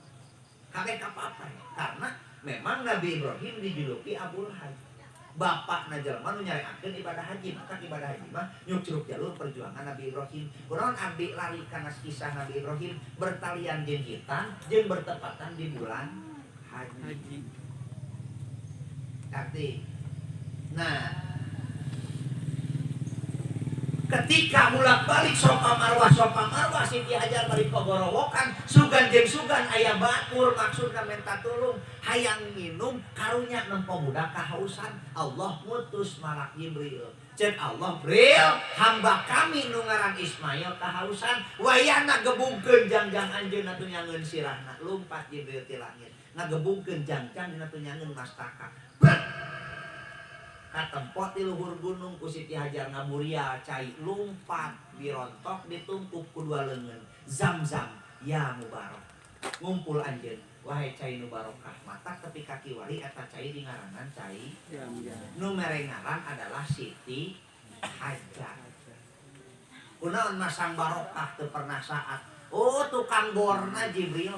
Kabeh kapapai karena memang Nabi Ibrahim dijuluki Abul Haji. Bapakna jelema nu nyareatkeun ibadah haji, maka ibadah haji mah nyuk-curug jalur perjuangan Nabi Ibrahim. Kunaon abdi lari kana kisah Nabi Ibrahim bertalian jeung hitan jeung bertepatan di bulan haji. Arti. Nah, ketika bolak-balik sopa marwah Siti Hajar balik kogorowokan sugan jeung sugan aya batur maksudna minta tulung hayang minum karunya nempo budak kahausan. Allah ngutus malak Jibril ceuk Allah, Bril hamba kami nu ngaran Ismail kahausan wayahna gebungkeun jangjang anjeunna tu nyangeun sirahna. Lumpat Jibril ti langit ngagebungkeun jangjang dina tu nyangeun mastaka. Katempot di luhur gunung ku Siti Hajar ngamuria cai lumpat dirontok ditumpuk ku 2 leungeun. Zam-zam ya mubarak. Ngumpul anjeun wahai cai nu barokah. Mata tepi kaki wali eta cai dingaranan cai nu mere ngaran adalah Siti Hajar. Kunaon masang barokah teu pernah saat. Oh tukang borna Jibril.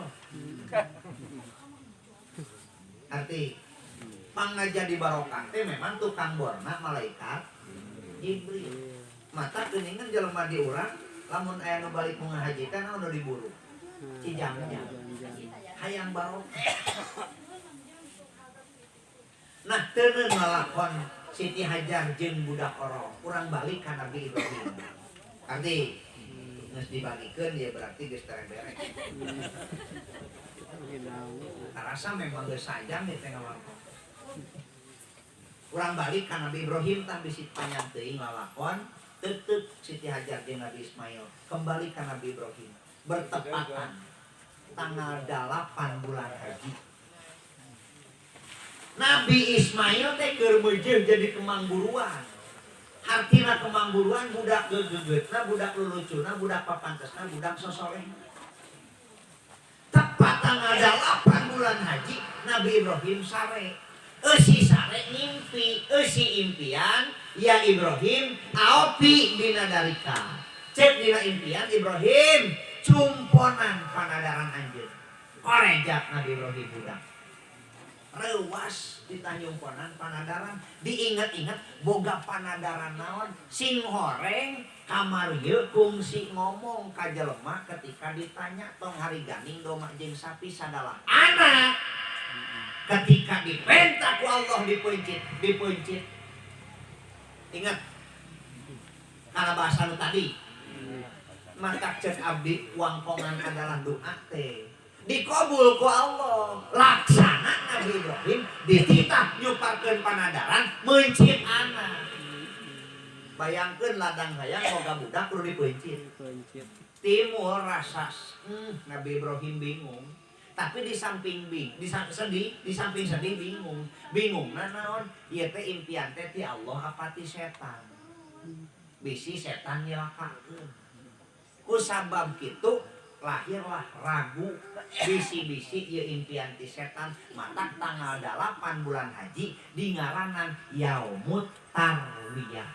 Arti pangna jadi barokah teh memang tukang borna malaikat Jibril. Mata geuningan jelema di urang lamun aya nu balik mau ngahajikan anu diburu. Cijangnya hayang barokah. Nah teu ngalakon Siti Hajar jeung budak orok urang balik ka Nabi Ibrahim. Arti geus dibagikeun ya berarti geus tereng-bereng. Karasa memang geus sajam di tengah waktu. Urang balik ka Nabi Ibrahim tah bisi panjang teuing lalakon tetep Siti Hajar jeung Nabi Ismail kembali ka Nabi Ibrahim bertepatan tanggal 8 bulan haji. Nabi Ismail teh keur meujeuh jadi kemangguruan. Hartina kemangguruan budak gegeutna, budak lulucuna, budak papantesna, budak sosoleh. Tepat tanggal 8 bulan haji Nabi Ibrahim sare. Eusi sare ngimpi, eusi impian, ya Ibrahim aopi binadarika. Cek dina impian Ibrahim cumponan panadaran anjeun. Korejak Nabi Ibrahim budak. Rewas ditanyumponan panadaran, diinget-inget boga panadaran naon sing horeng kamar ieu kungsi ngomong ka jelema ketika ditanya tong hari ganing domba jeung sapi sadalah anak. Ketika diperintah ku Allah dipencit. Ingat karena bahasa lu tadi. Maka cek abdi wangkongan adalah doa teh. Dikabul ku Allah. Laksana Nabi Ibrahim dititah nyuparkeun panadaran mencit anak. Bayangkeun ladang hayang boga budak kudu dipencit. Timur rasa Nabi Ibrahim bingung. Tapi di samping sedih bingung. Bingung naon? Ieu teh impian teh ti Allah apa ti setan? Bisi setan nyelakakeun. Ku sabab kitu lahirlah ragu bisi-bisi ieu impian ti setan. Matak tanggal 8 bulan haji di ngaranan Yaumut Tarwiyah.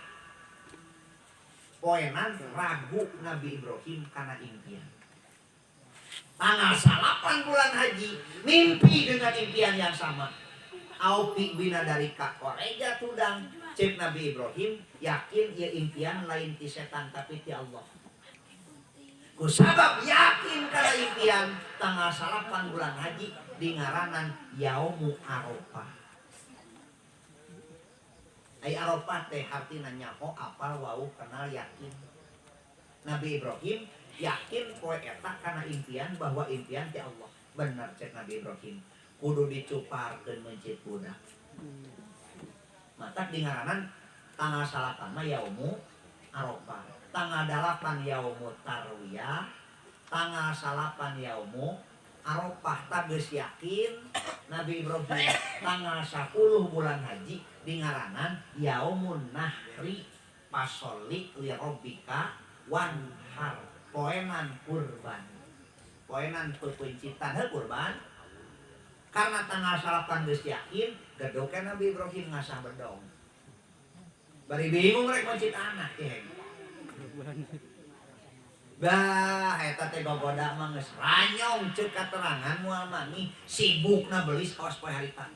Poenan ragu Nabi Ibrahim karena impian. Tanggal 8 bulan haji mimpi dengan impian yang sama. Aupi binadarika oreja tudang cek Nabi Ibrahim yakin ya impian lain ti setan tapi ti Allah. Ku sabab yakin karena impian tanggal 8 bulan haji di ngaranan Yaumu Arafah. Ai Arafah teh artina nyaho apal wau kenal yakin. Nabi Ibrahim yakin poe eta karena impian bahwa impian ti Allah. Benar cek Nabi Ibrahim. Kudu dicuparkeun mencit budak. Matak di ngaranan tanggal 8 mah Yaumu Arafah. Tanggal 8 Yaumu Tarwiyah. Tanggal 8 Yaumu Arafah. Tak geus yakin Nabi Ibrahim tanggal 10 bulan haji di ngaranan Yaumun Nahri Pasoli li Rabbika wanhar. Poenan kurban. Poenan pepencitan kurban. Karena tanggal 8 geus yakin, gedoke Nabi Ibrahim ngasah bedong. Bari bingung rek mencit anak teh. Bah, eta teh gogoda mah geus ranyong ceuk katerangan moal mani sibukna beli kaos poe harita.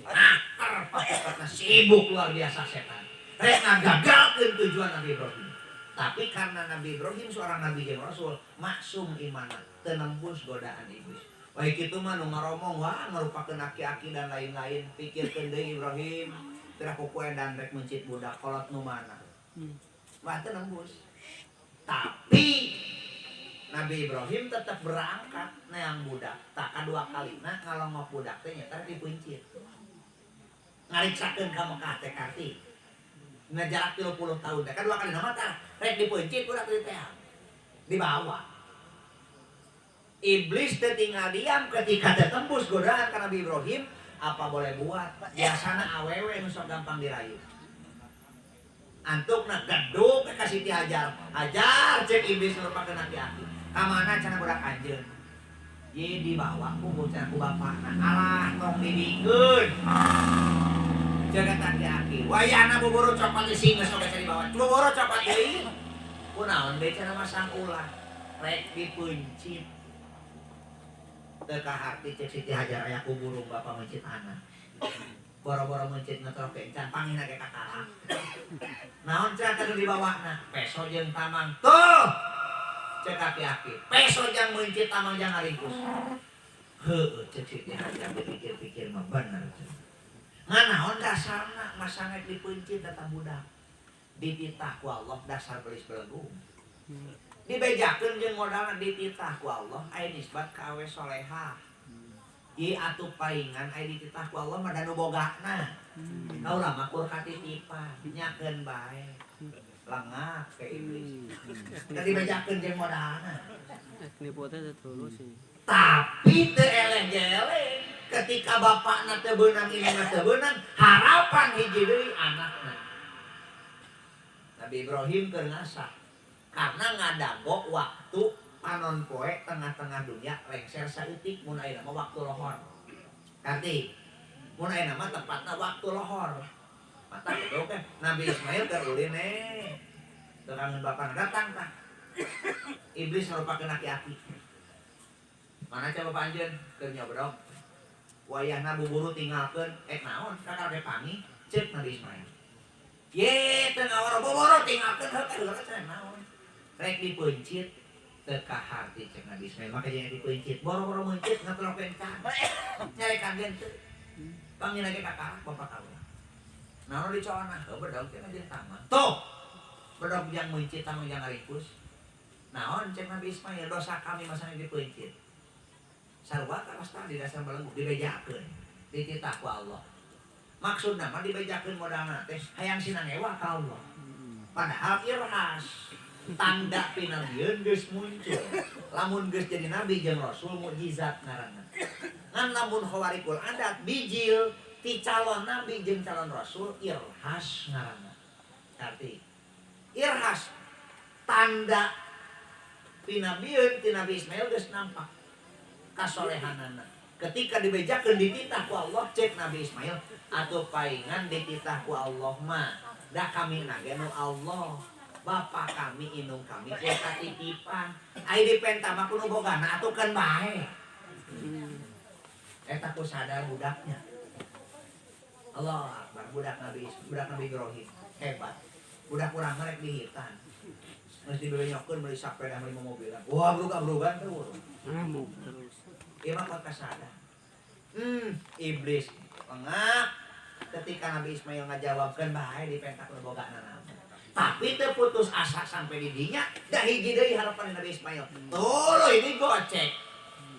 Akar paketna sibuk luar biasa setan. Rek ngagagalkeun tujuan Nabi Ibrahim. Tapi karena Nabi Ibrahim seorang nabi jeung rasul, maksum imanna, teu nembus godaan iblis. Baik itu mah nu ngaromong wah ngarupakeun aki-aki dan lain-lain, pikirkeun deui Ibrahim, teu kuku edan rek mencit budak kolot nu mana. Wah teu nembus. Tapi Nabi Ibrahim tetap berangkat neang budak. Tak kadua kalina ngalongok budak teh nya dipencit. Ngariksakeun ka Mekah teh karti. Ngajarak 30 tahun teh kadua kalina mah tah rek dipencit budak teh dibawa. Iblis teh tinggal diam ketika teh tembus godaan ka Nabi Ibrahim, apa boleh buat? Biasana awewe nu sok gampang dirayu. Antukna geduk ka Siti Hajar. Hajar cek iblis merupakeun aki-aki. Ka mana cenah budak anjeun? Ye dibawa ku bocah ku bapakna. Alah tong didikeun. Jaga aki-aki. Wayahna buburu cokot sing geus oge dibawa. Buburu cokot deui. Kunaon deui cenah masang ulah. Rek dipencit. Teka hati cek Siti Hajar aya kuburung bapak mencit anak. Boro-boro mencit ngetrok kencan pangina ge kakara. Naon cenah teh dibawana? Peso jeung tamang. Tuh. Cek aki-aki. Peso jeung mencit tamang jeung ngaringkus. Heueuh cek Siti Hajar dipikir-pikir mah bener. Nganaon dasarna masanget dipencit datang budak. Dititah ku Allah dasar belis belegung. Dibejakeun jeung modalna dititah ku Allah aya nisbat ka awe solehah. Ieu atuh palingan aya dititah ku Allah mah danu bogana. Kaula mah kur katitipan, nyakeun bae. Lengah ke iblis. Da dibejakeun jeung modalna. Nipu teh tulus sih. Tapi teu eleh-eleh ketika bapakna teu beunang indungna teu beunang, harapan hiji deui anakna. Nabi Ibrahim keur ngasah karena ngadago waktu panon poe tengah-tengah dunia lengser saeutik mun ayeuna mah waktu lohor. Karti mun ayeuna mah tepatna waktu lohor. Mata kitu kan Nabi Ismail keur ulin teu kangen bapana datang tah. Iblis merupakeun aki-aki. Mana coba panjeun keur nyobodog. Wayahna buburu tinggalkeun naon kakak ge pangi ceuk Nabi Ismail. Ye teu ngawaro buburu tinggalkeun heuh cenah naon. Rek dipencit teka hati cek Nabi Ismail maka jangan dipencit boro-boro mencit ngatrok pencan nyarekan teu Panggil lagi kakak bapak kau. Nah di coana, bedog kita jadi taman. Tuh, bedog yang mencit tamu yang ngarikus. Naon cek Nabi Ismail dosa kami masanya dipencit. Sarwa pas tadi dasar belenggu dibejakeun, dititah ku Allah. Maksud nama dibejakeun modalna teh hayang sinangewa ka Allah. Padahal irhas tanda pinabieun geus muncul. Lamun geus jadi nabi jeung rasul mukjizat ngaranna. Ngan lamun khawarikul adat bijil ti calon nabi jeung calon rasul irhas ngaranna. Arti irhas tanda pinabieun ti Nabi Ismail geus nampak kasolehanana. Ketika dibejakeun dititah ku Allah cek Nabi Ismail atuh paingan dititah ku Allah mah da kami nage nu Allah. Bapak kami indung kami ku katitipan. Ai dipenta mah kudu bogana atukeun bae. Eta ku sadar budaknya. Allah Akbar, budak Nabi Ibrahim hebat. Budak urang merek dihitan. Mesti dibenyokkeun beli sepeda beli mobilan. Wah, bruga-brugan tuh. Ngamuk terus. Ieu mah kok sadar. Iblis pengak ketika Nabi Ismail ngajawabkeun bae dipentak lebogana nama. Tapi teu putus asa sampai di dinya, da hiji deui harapan Nabi Ismail. Tuh ini gocek.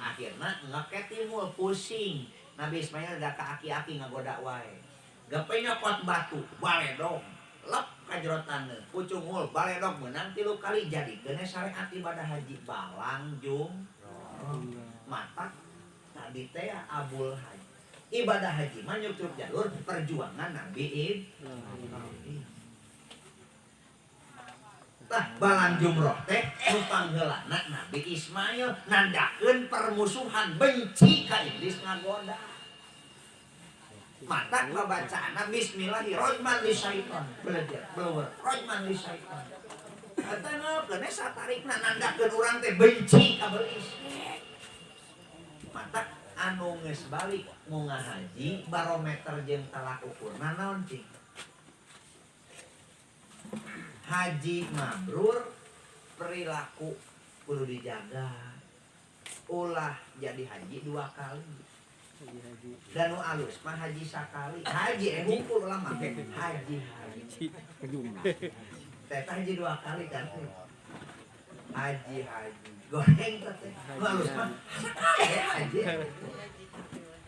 Akhirna ngeket timbul pusing. Nabi Ismail da ka aki-aki ngagoda wae. Gape nyopot batu, baledog, lep kajrotanna, pucung hul, baledog menang 3 kali jadi kene syariat ibadah haji balang jum. Matak tadi teh abul haji. Ibadah haji mah nyucuk jalur perjuangan Nabi Ibrahim. Tah balang jumroh teh nu pangheulana Nabi Ismail nandakeun permusuhan benci ka iblis ngagoda. Matak babacana bismillahirrahmanirrahim syaitan belajar blower rajman li syaitan. Katana kene satarikna nandakeun urang teh benci ka iblis. Matak anu geus balik mau ngahaji barometer jeung talak ukurna naon cing? Haji mabrur perilaku kudu dijaga. Ulah jadi haji 2 kali. Dan nu alus mah haji sakali. Haji hukum lama haji. Teh haji 2 kali kan. Haji. Goreng teh. Nu alus mah sakali haji.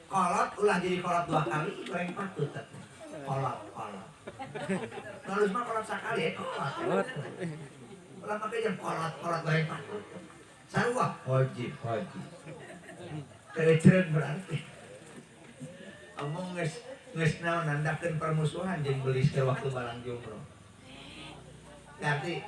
Kolot ulah jadi kolot 2 kali goreng patut teh. Kolot. Nu alus mah kolot sakali kolot. Ulah make jeung kolot goreng patut. Sarua haji. Keren berarti. Omong geus naon nandakeun permusuhan jeung belis ke waktu balang jumroh. Berarti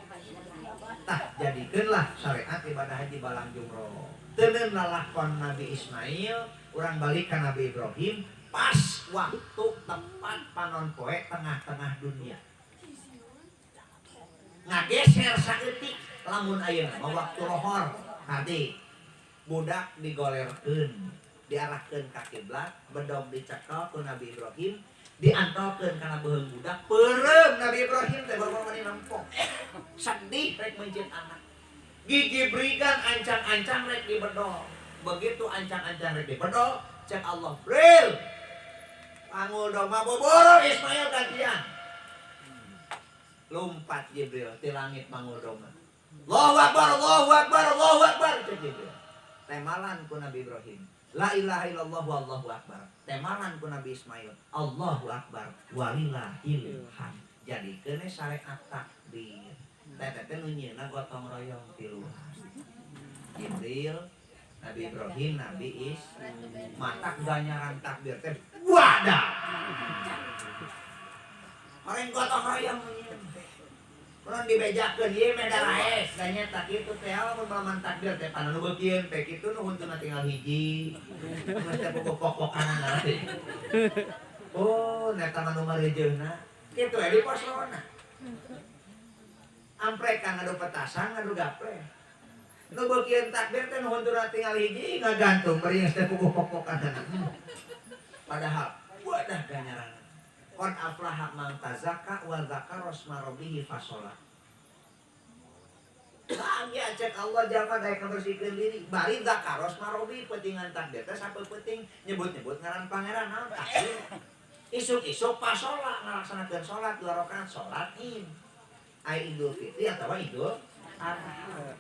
tah jadikeunlah syariat ibadah haji balang jumroh. Teuneun lalakon Nabi Ismail, urang balik ka Nabi Ibrahim pas waktu tepat panon poe tengah-tengah dunia. Ngageser saeutik lamun ayeuna waktu lohor hadi budak digolerkeun diarahkeun ka kiblat, bedog dicekel ku Nabi Ibrahim, diantolkeun kana beuheung budak, peureum Nabi Ibrahim teh bawa mani nampok. Sedih rek mencit anak. Gigi brigan ancang-ancang rek dibedol. Begitu ancang-ancang rek dibedol, cek Allah, "Bril. Pangul doma boboro Ismail gantian." Lompat Jibril ti langit mangul doma. Allahu Akbar, Allahu Akbar, Allahu Akbar cek Jibril. Temalan ku Nabi Ibrahim. La ilaha illallah wallahu akbar. Temalan ku Nabi Ismail. Allahu akbar walillahil hamd. Jadi kene syariat takbir. Tete nu nyieuna gotong royong tiluan. Jibril, Nabi Ibrahim, Nabi matak ganyaran takbir teh wadah. Orang gotong royong nyieun. Kurang dibejakeun ieu meh daraes ganya tak kitu teh mun malaman takbir teh panu nu beukieun teh kitu nu huntuna tinggal hiji geus teh pokok-pokokan nanti. Oh eta mah nu marejeuna kitu di posona. Amprek kang ngadu petasan ngadu gaple. Nu beukieun takbir teh nu huntuna tinggal hiji ngagantung bari geus teh pokok-pokokan. Padahal wadah ganyaran. Qad aflaha man tazakka wa dzakara asma rabbih fasholat. bahagia cek Allah jama daek bersihkeun diri bari zakaros marobi pentingan takbir teh sape penting nyebut-nyebut ngaran pangeran naon takbir isuk-isuk pas sholat ngalaksanakeun sholat 2 rakaat sholat id ai Idul Fitri atawa Idul Adha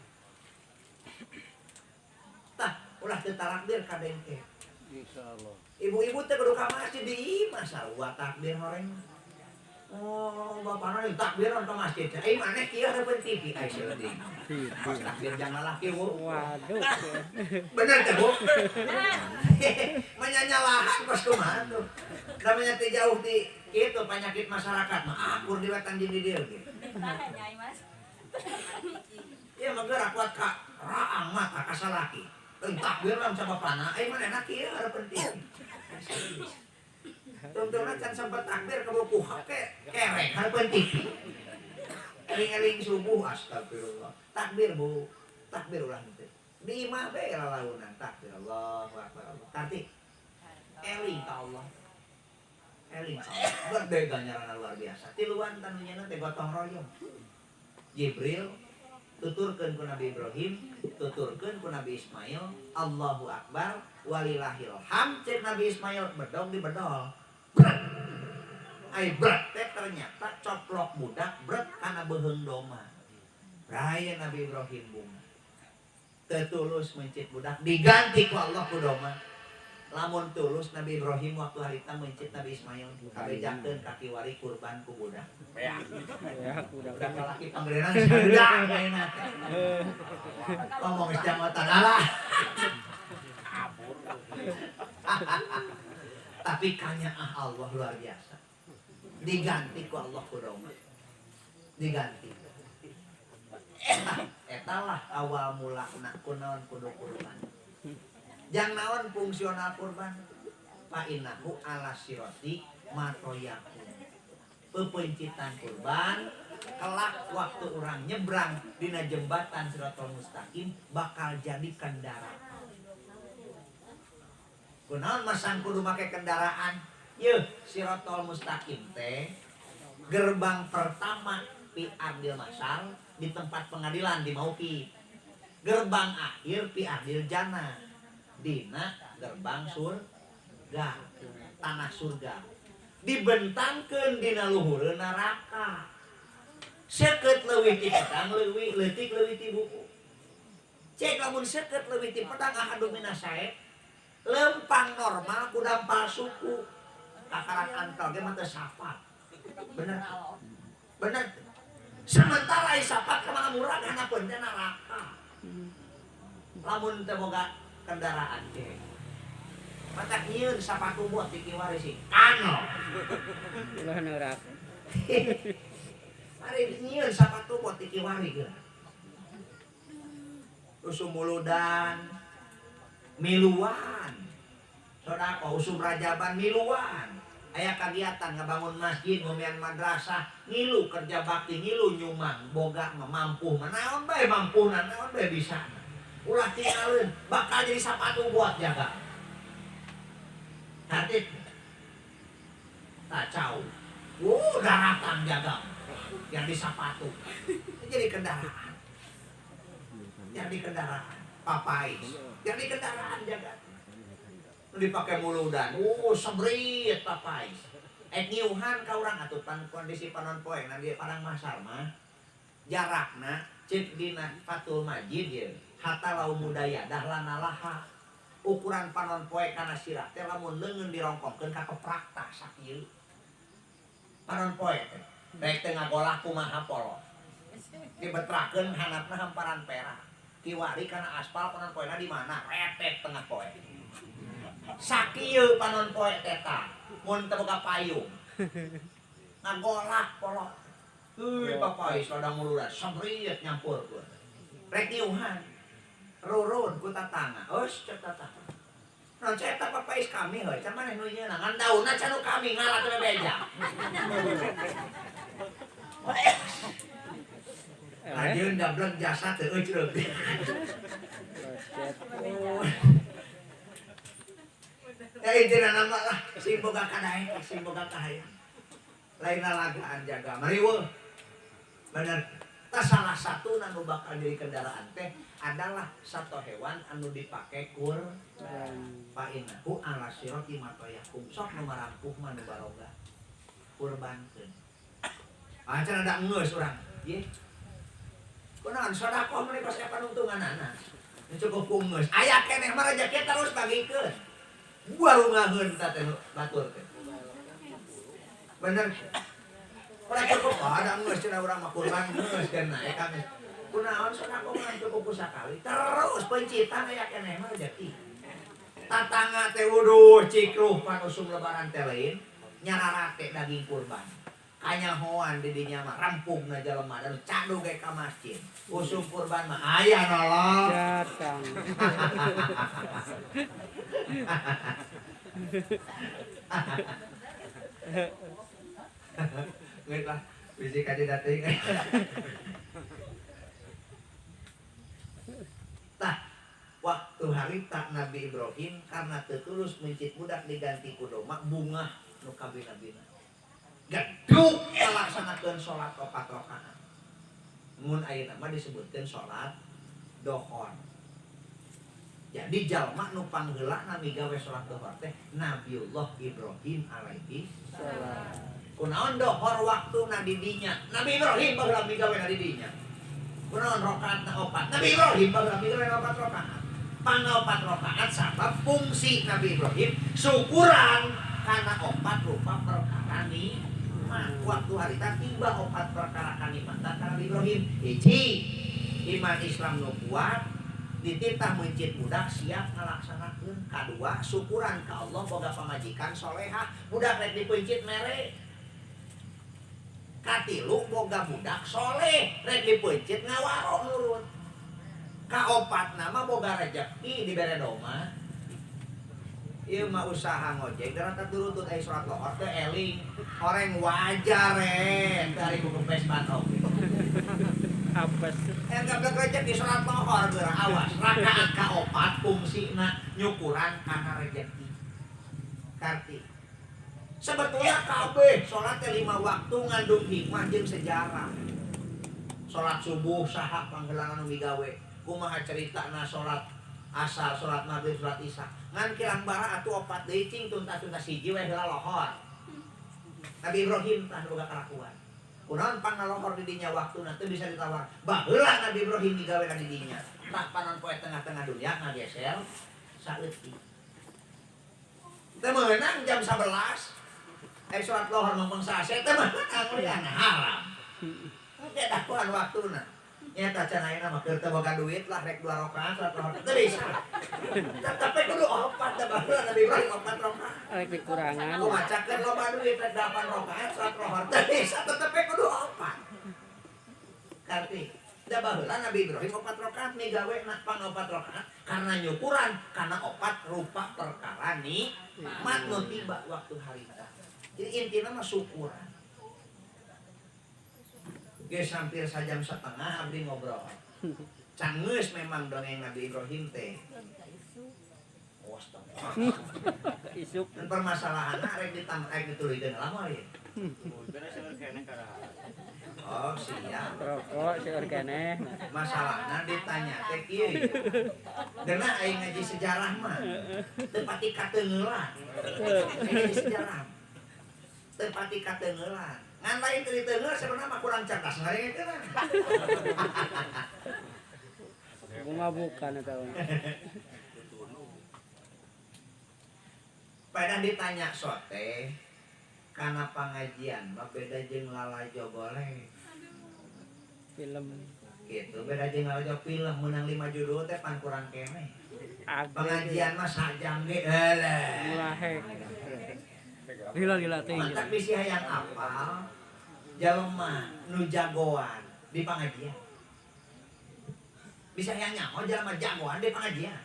tah ulah teu takbir ka dengke Insyaallah. ibu-ibu teh kudu ka masjid di imah sarua takbir horeng oh bapana nih takbiran ke masjid maneh kieu hareupeun TV ai seueuting pas takbir jangan lalaki bu Waduh. bener teh bu menyanyalahan pas kumaha tuh namanya teh jauh di kitu penyakit masyarakat mah akur di wetan di dieu gitu Nyai Mas. ieu mah geura kuat ka raang mah ka salaki takbir lah sama bapana manehna kieu hareupeun TV Tontonan can sempat takbir ke buku kerek hareupeun TV. Eling-eling subuh astagfirullah. Takbir Bu, takbir ulah teh. Di imah bae lalaunan takbir Allahu akbar. Karti eling ka Allah. Eling ka Allah. Berbeda nyarana luar biasa. Tiluan tanu nyeuna teh gotong royong. Jibril tuturkeun ku Nabi Ibrahim, tuturkeun ku Nabi Ismail, Allahu akbar walillahil hamd cek Nabi Ismail bedog di bedol. Bret. Ai bret teh ternyata coplok budak bret kana beuheung doma. Raya Nabi Ibrahim bunga. Teu tulus mencit budak diganti ku Allah ku doma. Lamun tulus Nabi Ibrahim waktu harita mencit Nabi Ismail kabejakeun kaki wari kurban ku budak. Ya, udah. Budak lalaki panggerenan sadang ayeuna teh. Ngomong geus jamatan Allah. Tapi kanya Allah luar biasa diganti ku Allah ku doma diganti etalah awal mula kunaon kudu kurban jang naon fungsional kurban fa innahu ala sirati matoyaku pepencitan kurban kelak waktu orang nyebrang dina jembatan Siratal Mustaqim bakal jadi kendaraan kunaon masang kudu make kendaraan yeuh Siratal Mustaqim teh gerbang pertama pi Ardil Masal di tempat pengadilan di Maupi gerbang akhir pi Ardil Jannah dina gerbang surga tanah surga dibentangkeun dina luhureun neraka seukeut leuwih ti pedang leutik leuwih ti buku cek lamun seukeut leuwih ti pedang ahadu minasae lempang normal ku dampal suku kakarak antol ge mah teu safat bener bener sementara isapat ke mana murah hanapeun teh neraka lamun teu boga kendaraan ge matak nyieun sapatu buat di kiwari sih ano Ulah neraka. ari nyieun sapatu buat di kiwari ge usum muludan miluan sodako usum rajaban miluan aya kagiatan ngabangun masjid ngomean madrasah ngilu kerja bakti ngilu nyumang boga mampu naon bae mampuna naon bae bisa ulah tinggalin bakal jadi sapatu buat jaga hati kacau daratan jaga yang di sapatu jadi kendaraan jadi kendaraan papais jadi kendaraan jaga dipakai muludan sebrit papais nyuhan ka urang atuh kondisi panon poe nanti parang masal mah jarakna cek dina Fatul Majid ye hatta lau mudaya dahlan alaha ukuran panon poe kana sirah teh lamun leungeun dirongkongkeun ka keprakta sakieu panon poe teh rek teu ngagolak kumaha polos dibetrakeun hanapna hamparan perak kiwari kana aspal panon poena di mana repet tengah poe sakieu panon poe teta mun teu boga payung ngagolak polok heuy papai sadang muludan sabrit nyampurkeun rek nyuhan rurun ku tatangga eus cek tatangga non saya tak papais kami heuy can maneh nu nyeuna ngan daunna can nu kami ngalah teh beja ajeun dablek jasa teu euceuk ya intina nama lah sing boga kadaeng sing boga kahayang lain lagaan jaga mariweuh bener Tah salah satu anu bakal jadi kendaraan teh adalah satu hewan anu dipake painahu ala sirati matoyakum sok nu marampuh mah nu baroga kurbankeun. Acan ada geus urang. Ieu. Kunaon sedekah meuli pas panuntunganana. Cukup geus. Aya keneh mah rezeki terus bagikeun. Baru ngaheun tah teh batur teh. Bener. Ora cukup ada geus cenah urang mah kurban geus kana kami. Kunaon sedekah mah cukup sakali. Terus pencitan aya keneh mah rezeki. Tatangga teh wuduh cikruh panusum lebaran teh lain nyararate daging kurban. Kanyahoan di dinya mah rampungna jelema dan cadu ge ka masjid. Usum kurban mah aya nolong. Datang. Geus lah bisi kandidat teuing. Tah waktu harita Nabi Ibrahim karena tetulus mencit budak diganti ku doma bunga nu kabina-bina. Gedug ngalaksanakeun salat 4 rakaat. Mun ayeuna mah disebutkeun salat dohor. Jadi jalma nu pangheula nami gawe salat dohor teh Nabiullah Ibrahim alaihi salam. Kunaon dohor waktuna di dinya? Nabi Ibrahim baheula migawe na di dinya. Kunaon rakaatna 4? Nabi Ibrahim baheula migawe 4 rakaat. Panggal 4 rakaat sabab fungsi Nabi Ibrahim syukuran karena 4 rupa perkara nikmat. Waktu harita tiba 4 perkara kanikmatan Nabi Ibrahim. Hiji, iman Islam nu kuat, dititah mencit budak siap ngalaksanakeun. Kadua, syukuran ka Allah boga pamajikan solehah, budak rek dipencit mere. Katilu boga budak soleh, rek dipencit ngawaro nurut. Kaopat nama boga rezeki dibere doma. Ieu mah usaha ngojek darata turutut aya surat lohor teh eling horeng wajar dari buku pesban oge. Apes. Gablek rezeki surat lohor geura awas rakaat kaopat fungsina nyukuran kana rezeki. Karti. Sebetulnya kabeh salat teh 5 waktu ngandung hikmah jeung sejarah. Salat subuh saha panggeulana nu migawe. Kumaha ceritana salat asar, salat maghrib, salat isya. Ngan kirang bara atuh 4 deui cing tuntas-tuntas hiji we heula lohor. Nabi Ibrahim tah boga kalakuan. Kunaon pangna lohor di dinya waktuna teu bisa ditawar. Baheula Nabi Ibrahim digawe di dinya. Tah panon poe tengah-tengah dunia ngageser saeutik. Teu meunang jam 11. Salat lohor ngomong sase teh mah angeulian haram. Teu dakuan waktuna. Nyata can ayeuna mah keur teu boga duit lah rek 2 rakaat salat lohor teu bisa. Tapi kudu 4 da baheula Nabi Ibrahim 4 rakaat. Rek dikurangan. Aku macakeun loba duit rek 8 rakaat salat lohor teu bisa tetapi kudu 4. Karti da baheula Nabi Ibrahim 4 rakaat migawe pang 4 rakaat karena nyukuran kana 4 rupa perkara nikmat nu tiba waktu harita. Jadi intina mah syukuran. Geus hampir sajam setengah abdi ngobrol. Can geus memang dongeng Nabi Ibrahim teh. Isuk. Dan permasalahanna rek ditulikeun lama ieu. Oh, siap. Rokok seueur keneh. Masalahna ditanya teh kieu. Geuna aing ngaji sejarah mah. Teu pati kateungeulan. Ngaji sejarah. Teu pati kateungeulan. Ngan lain teu diteungeur sebenarnya mah kurang cerdas ngarengekeun. Bunga bukan eta. Pada ditanya sote kana pangajian mah beda jeung lalajo boleh. Film. Gitu beda jeung lalajo film menang 5 judul teh pan kurang keneh. Pengajian mah sajam ge heuleuh. Mulahek. Lila teh. Mantap bisi hayang apal. Jalma nu jagoan di pengajian. Bisa hayang nyaho jalma jagoan di pengajian.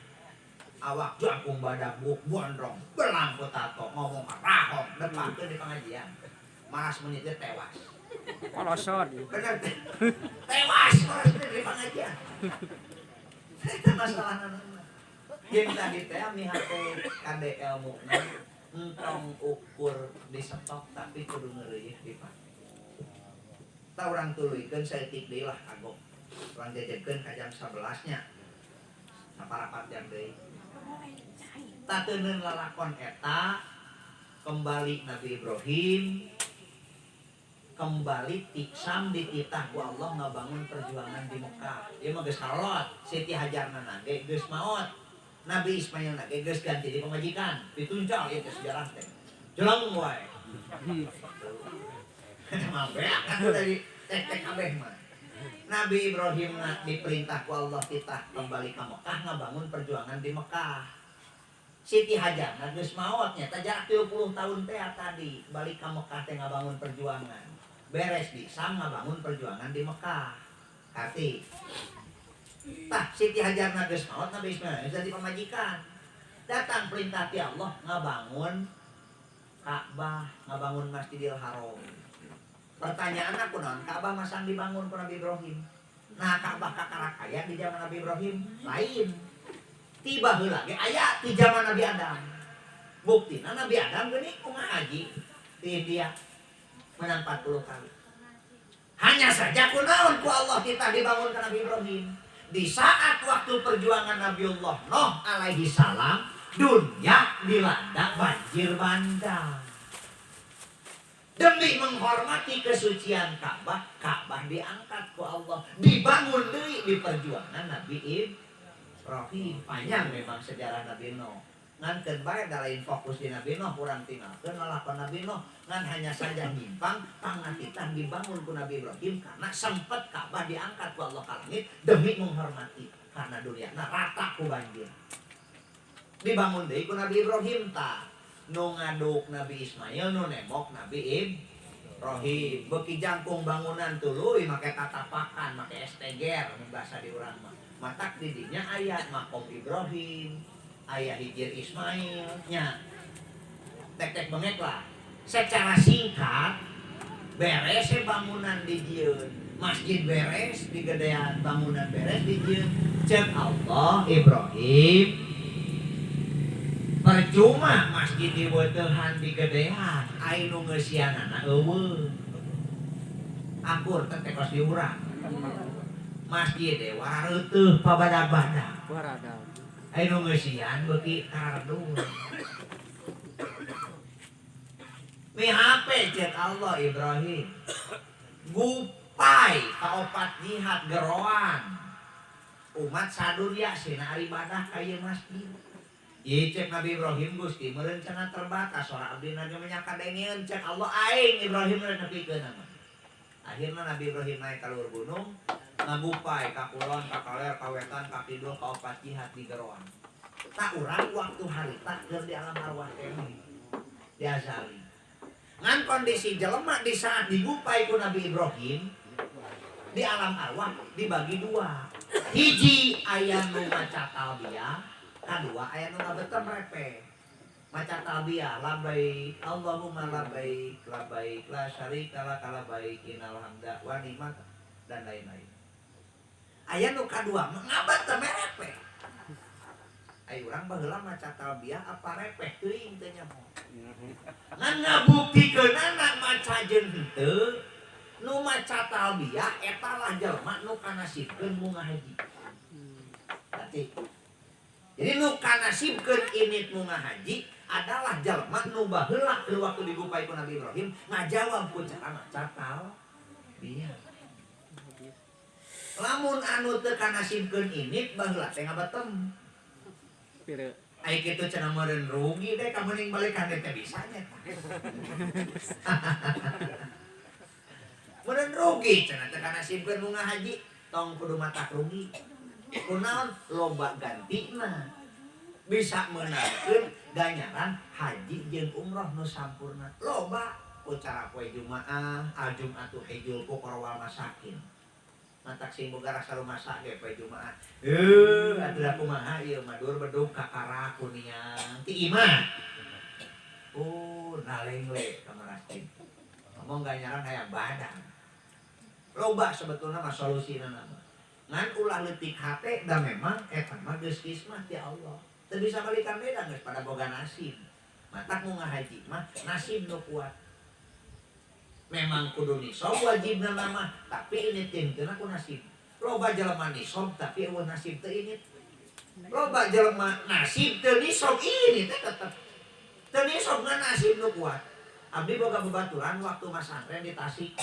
Awak jangkung badak buk bondrong belangku tato ngomong rahong depakeun di pengajian. Malas menit tewas. Kolosor. Bener tewas malas menit di pengajian. Itu masalahna. Jeung tadi teh mihate kade ilmuna entong ukur di stok tapi kudu ngeureuyeuh dipake. Ta urang tuluikeun saeutik deui lah kagok. Urang jajekeun ka jam 11 nya. Saparapat jam deui. Ta teuneun lalakon eta kembali Nabi Ibrahim kembali tiksam dititah ku Allah ngabangun perjuangan di Mekah. Ieu mah geus halot, Siti Hajarna nage geus maot. Nabi Ismail nage geus ganti di pamajikan, dituncal ieu sejarah teh. Jeleng wae. Mambe kan dari tek-tek kabeh mah. Nabi Ibrahim diperintah ku Allah titah kembali ke Mekah ngabangun perjuangan di Mekah. Siti Hajar geus maot nya jarak 30 tahun teh tadi balik ka Mekah teh ngabangun perjuangan. Beres di Sam ngabangun perjuangan di Mekah. Kati. Tah Siti Hajar geus maot Nabi Ismail jadi pamajikan. Datang perintah ti Allah ngabangun Ka'bah, ngabangun Masjidil Haram. Pertanyaan aku naon Ka'bah masang dibangun ku Nabi Ibrahim. Nah Ka'bah kakarakaya di zaman Nabi Ibrahim lain. Tiba heula ge aya di zaman Nabi Adam. Buktina Nabi Adam geuning kumaha haji di India menang 40 kali. Hanya saja kunaon ku Allah titah dibangun ka Nabi Ibrahim. Di saat waktu perjuangan Nabiullah Nuh alaihi salam, dunia dilanda banjir bandang. Demi menghormati kesucian Ka'bah, Ka'bah diangkat ku Allah, dibangun deui di perjuangan Nabi Ibrahim. Panjang memang sejarah Nabi Nuh. Ngan keun bae da lain fokus di Nabi Nuh urang tinggalkeun lalakon Nabi Nuh. Ngan hanya saja nyimpang pangatitah dibangun ku Nabi Ibrahim karena sempat Ka'bah diangkat ku Allah ka langit demi menghormati karena dunia rata ku banjir. Dibangun deui ku Nabi Ibrahim ta. Nu ngaduk Nabi Ismail, nu nembok Nabi Ibrahim. Beuki jangkung bangunan tuluy make tatapakan, make esteger mun basa di urang mah. Matak di dinya aya makom Ibrahim, aya hijir Ismail nya. Tek-tek bengek lah. Secara singkat beres bangunan di dieun. Masjid beres di gedean, bangunan beres di dieun. Ceuk Allah Ibrahim percuma masjid dibutuhan di gedean ainu ngeusianana eueuh akur teh kos diurang masjid teh warareutuh pabadag-badag Warada. ainu ngeusian beuki karardun mihape ceuk Allah Ibrahim gupai kaopat jihad geroan umat saduria sina ibadah ka ieu masjid. Ieu cek Nabi Ibrahim Gusti merencana terbatas ora abdi nage menyakadengeun cek Allah aing Ibrahim nepikeun nama. Akhirna Nabi Ibrahim naik ka luhur gunung ngagupai ka kulon ka kaler ka wetan ka kidul ka opat jihad di geroan. Tak urang waktu harita keur di alam arwah teh diazali. Ngan kondisi jelema di saat digupai ku Nabi Ibrahim di alam arwah dibagi dua. Hiji aya nu maca talbiyah, kedua aya nu ngabetem repe. Maca talbiyah labbaik Allahumma labbaik labbaik la syarika lak labbaik innal hamda wa ni'mat dan lain-lain. Aya nu kadua ngabetem repe. Ayo urang baheula maca talbiyah apa repeh teuing teh nya. Ngan ngabuktikeun anak maca jeung henteu nu maca talbiyah eta lah jelema nu kanasibkeun bunga haji. Berarti jadi nu kanasibkeun init munga haji adalah jalma nu baheula keur waktu digupai ku Nabi Ibrahim ngajawab ku cara maca talbiyah. Lamun anu teu kanasibkeun init baheula teh ngabetem. Pire. Ai kitu cenah meureun rugi deh ka meuning balikan teh bisa nya. Meureun rugi cenah teu kanasibkeun munga haji tong kudu matak rugi. Kunaon loba gantina bisa meunangkeun ganjaran haji jeung umroh nu sampurna loba ku cara poe Jumaah Al-Jum'atu hijul fuqara masakin matak sing boga rasa rumasa ge poe Jumaah atuh kumaha ieu madur bedug kakara kuniang ti imah nalengle ka masjid ngomong ganjaran hayang badan loba sebetulna mah solusina nama ngan ulah leutik hate da memang eta mah geus kismat ti Allah. Teu bisa balikan beda geus pada boga nasib. Matak nu ngahaji mah nasib nu kuat. memang kudu nisob wajibna nama, tapi ini tintuna ku nasib. Loba jelema nisob tapi eueuh nasib teu ini. Loba jelema nasib teu nisob ini teh tetep. Teu nisob ngan nasib nu kuat. Abdi boga babaturan waktu masantren di Tasik.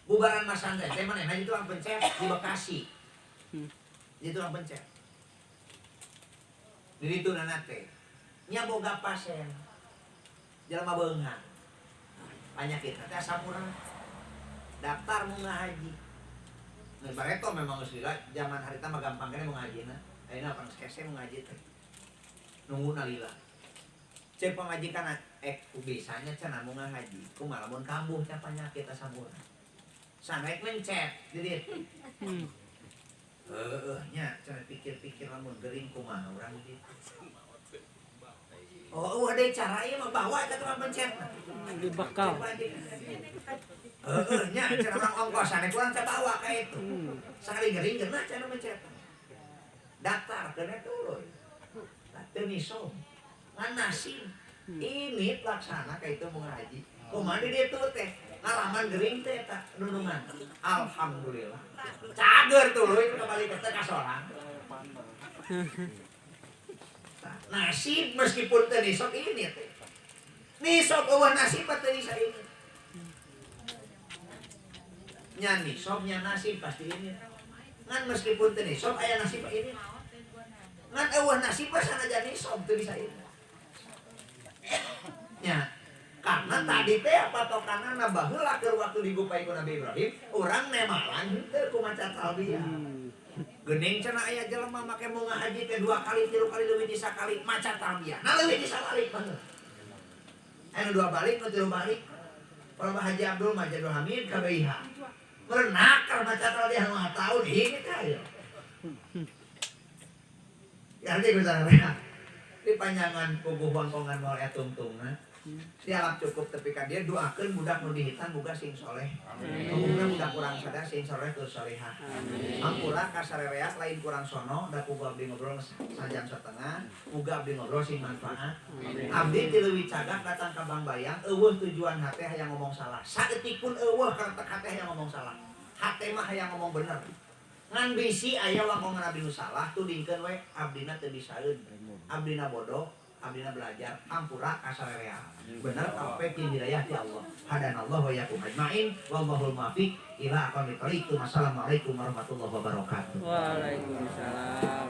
Bubaran masantren teh manehna di tukang pencet di Bekasi. Di tukang pencet. Di ditu teh nya boga pasien. Jelema beunghang. Penyakit teh sampurna. Daftar mau ngahaji. Nah, bareto memang geus lila zaman harita mah gampang kene mau ngajina. Ayeuna pang skese mau ngaji teh. Nunggu lila. Cek pamajikan bisanya cenah mau ngahaji. Kumaha lamun kambuh teh penyakit sampurna. Sanek mencet di ditu. Nya cenah pikir-pikir lamun gering kumaha urang di ditu. Oh, ada cara ieu mah bawa eta tukang pencet. Dibakal. Nya cenah urang ongkosan kurang teh bawa ka itu. Sakali gering geuna cenah mencet. Daftar keuna tuluy. Teu nisob. Ngan nasib. Ini laksana ka itu mau ngaji. Kumaha di ditu teh? Ngalaman gering teh eta nunungan. Alhamdulillah. Cager tuluy kembali ke teh ka sorang. Nasib meskipun teu nisob ini teh. Nisob eueuh nasib teu bisa ini. Nya nisob nya nasib pasti ini. Ngan meskipun teu nisob aya nasib ini. Ngan eueuh nasib sanajan nisob teu bisa ini. Nya karena tadi teh patokanna baheula keur waktu digupai ku Nabi Ibrahim, urang nemalan henteu ku maca talbiyah. Geuning cenah aya jelema make mau ngahaji teh 2 kali 3 kali leuwih ti sakali maca talbiyah. Nah leuwih ti sakali bener. Anu 2 balik, nu 3 balik. Kalau Haji Abdul Majidul Hamid ka BIH. Merenak keur maca talbiyah 5 tahun ini kayo. Ya nanti ku sareng. Di panjangan puguh wangkongan moal tungtungna. Sialap cukup tapi kan dia doakeun budak nu dihitan boga sing soleh. Umumna budak kurang sadar sing soleh tur solehah. Ampura ka sarereas lain kurang sono da ku abdi ngobrol sajam setengah, muga abdi ngobrol sing manfaat. Abdi ti leuwih cagak datang ka Bang Bayang, eueuh tujuan hate hayang ngomong salah. Saeutik pun eueuh kartek hate hayang ngomong salah. Hate mah hayang ngomong bener. Ngan bisi aya wangkongan abdi nu salah tudingkeun we abdina teu bisaeun. Abdina bodoh, abdina belajar, ampura kasarerea. Benar taufiq hidayah ti Allah. Hadanallahu wa iyyakum ajmain. Wallahul muwaffiq ila aqwamit thoriq. Wassalamualaikum warahmatullahi wabarakatuh. Waalaikumsalam.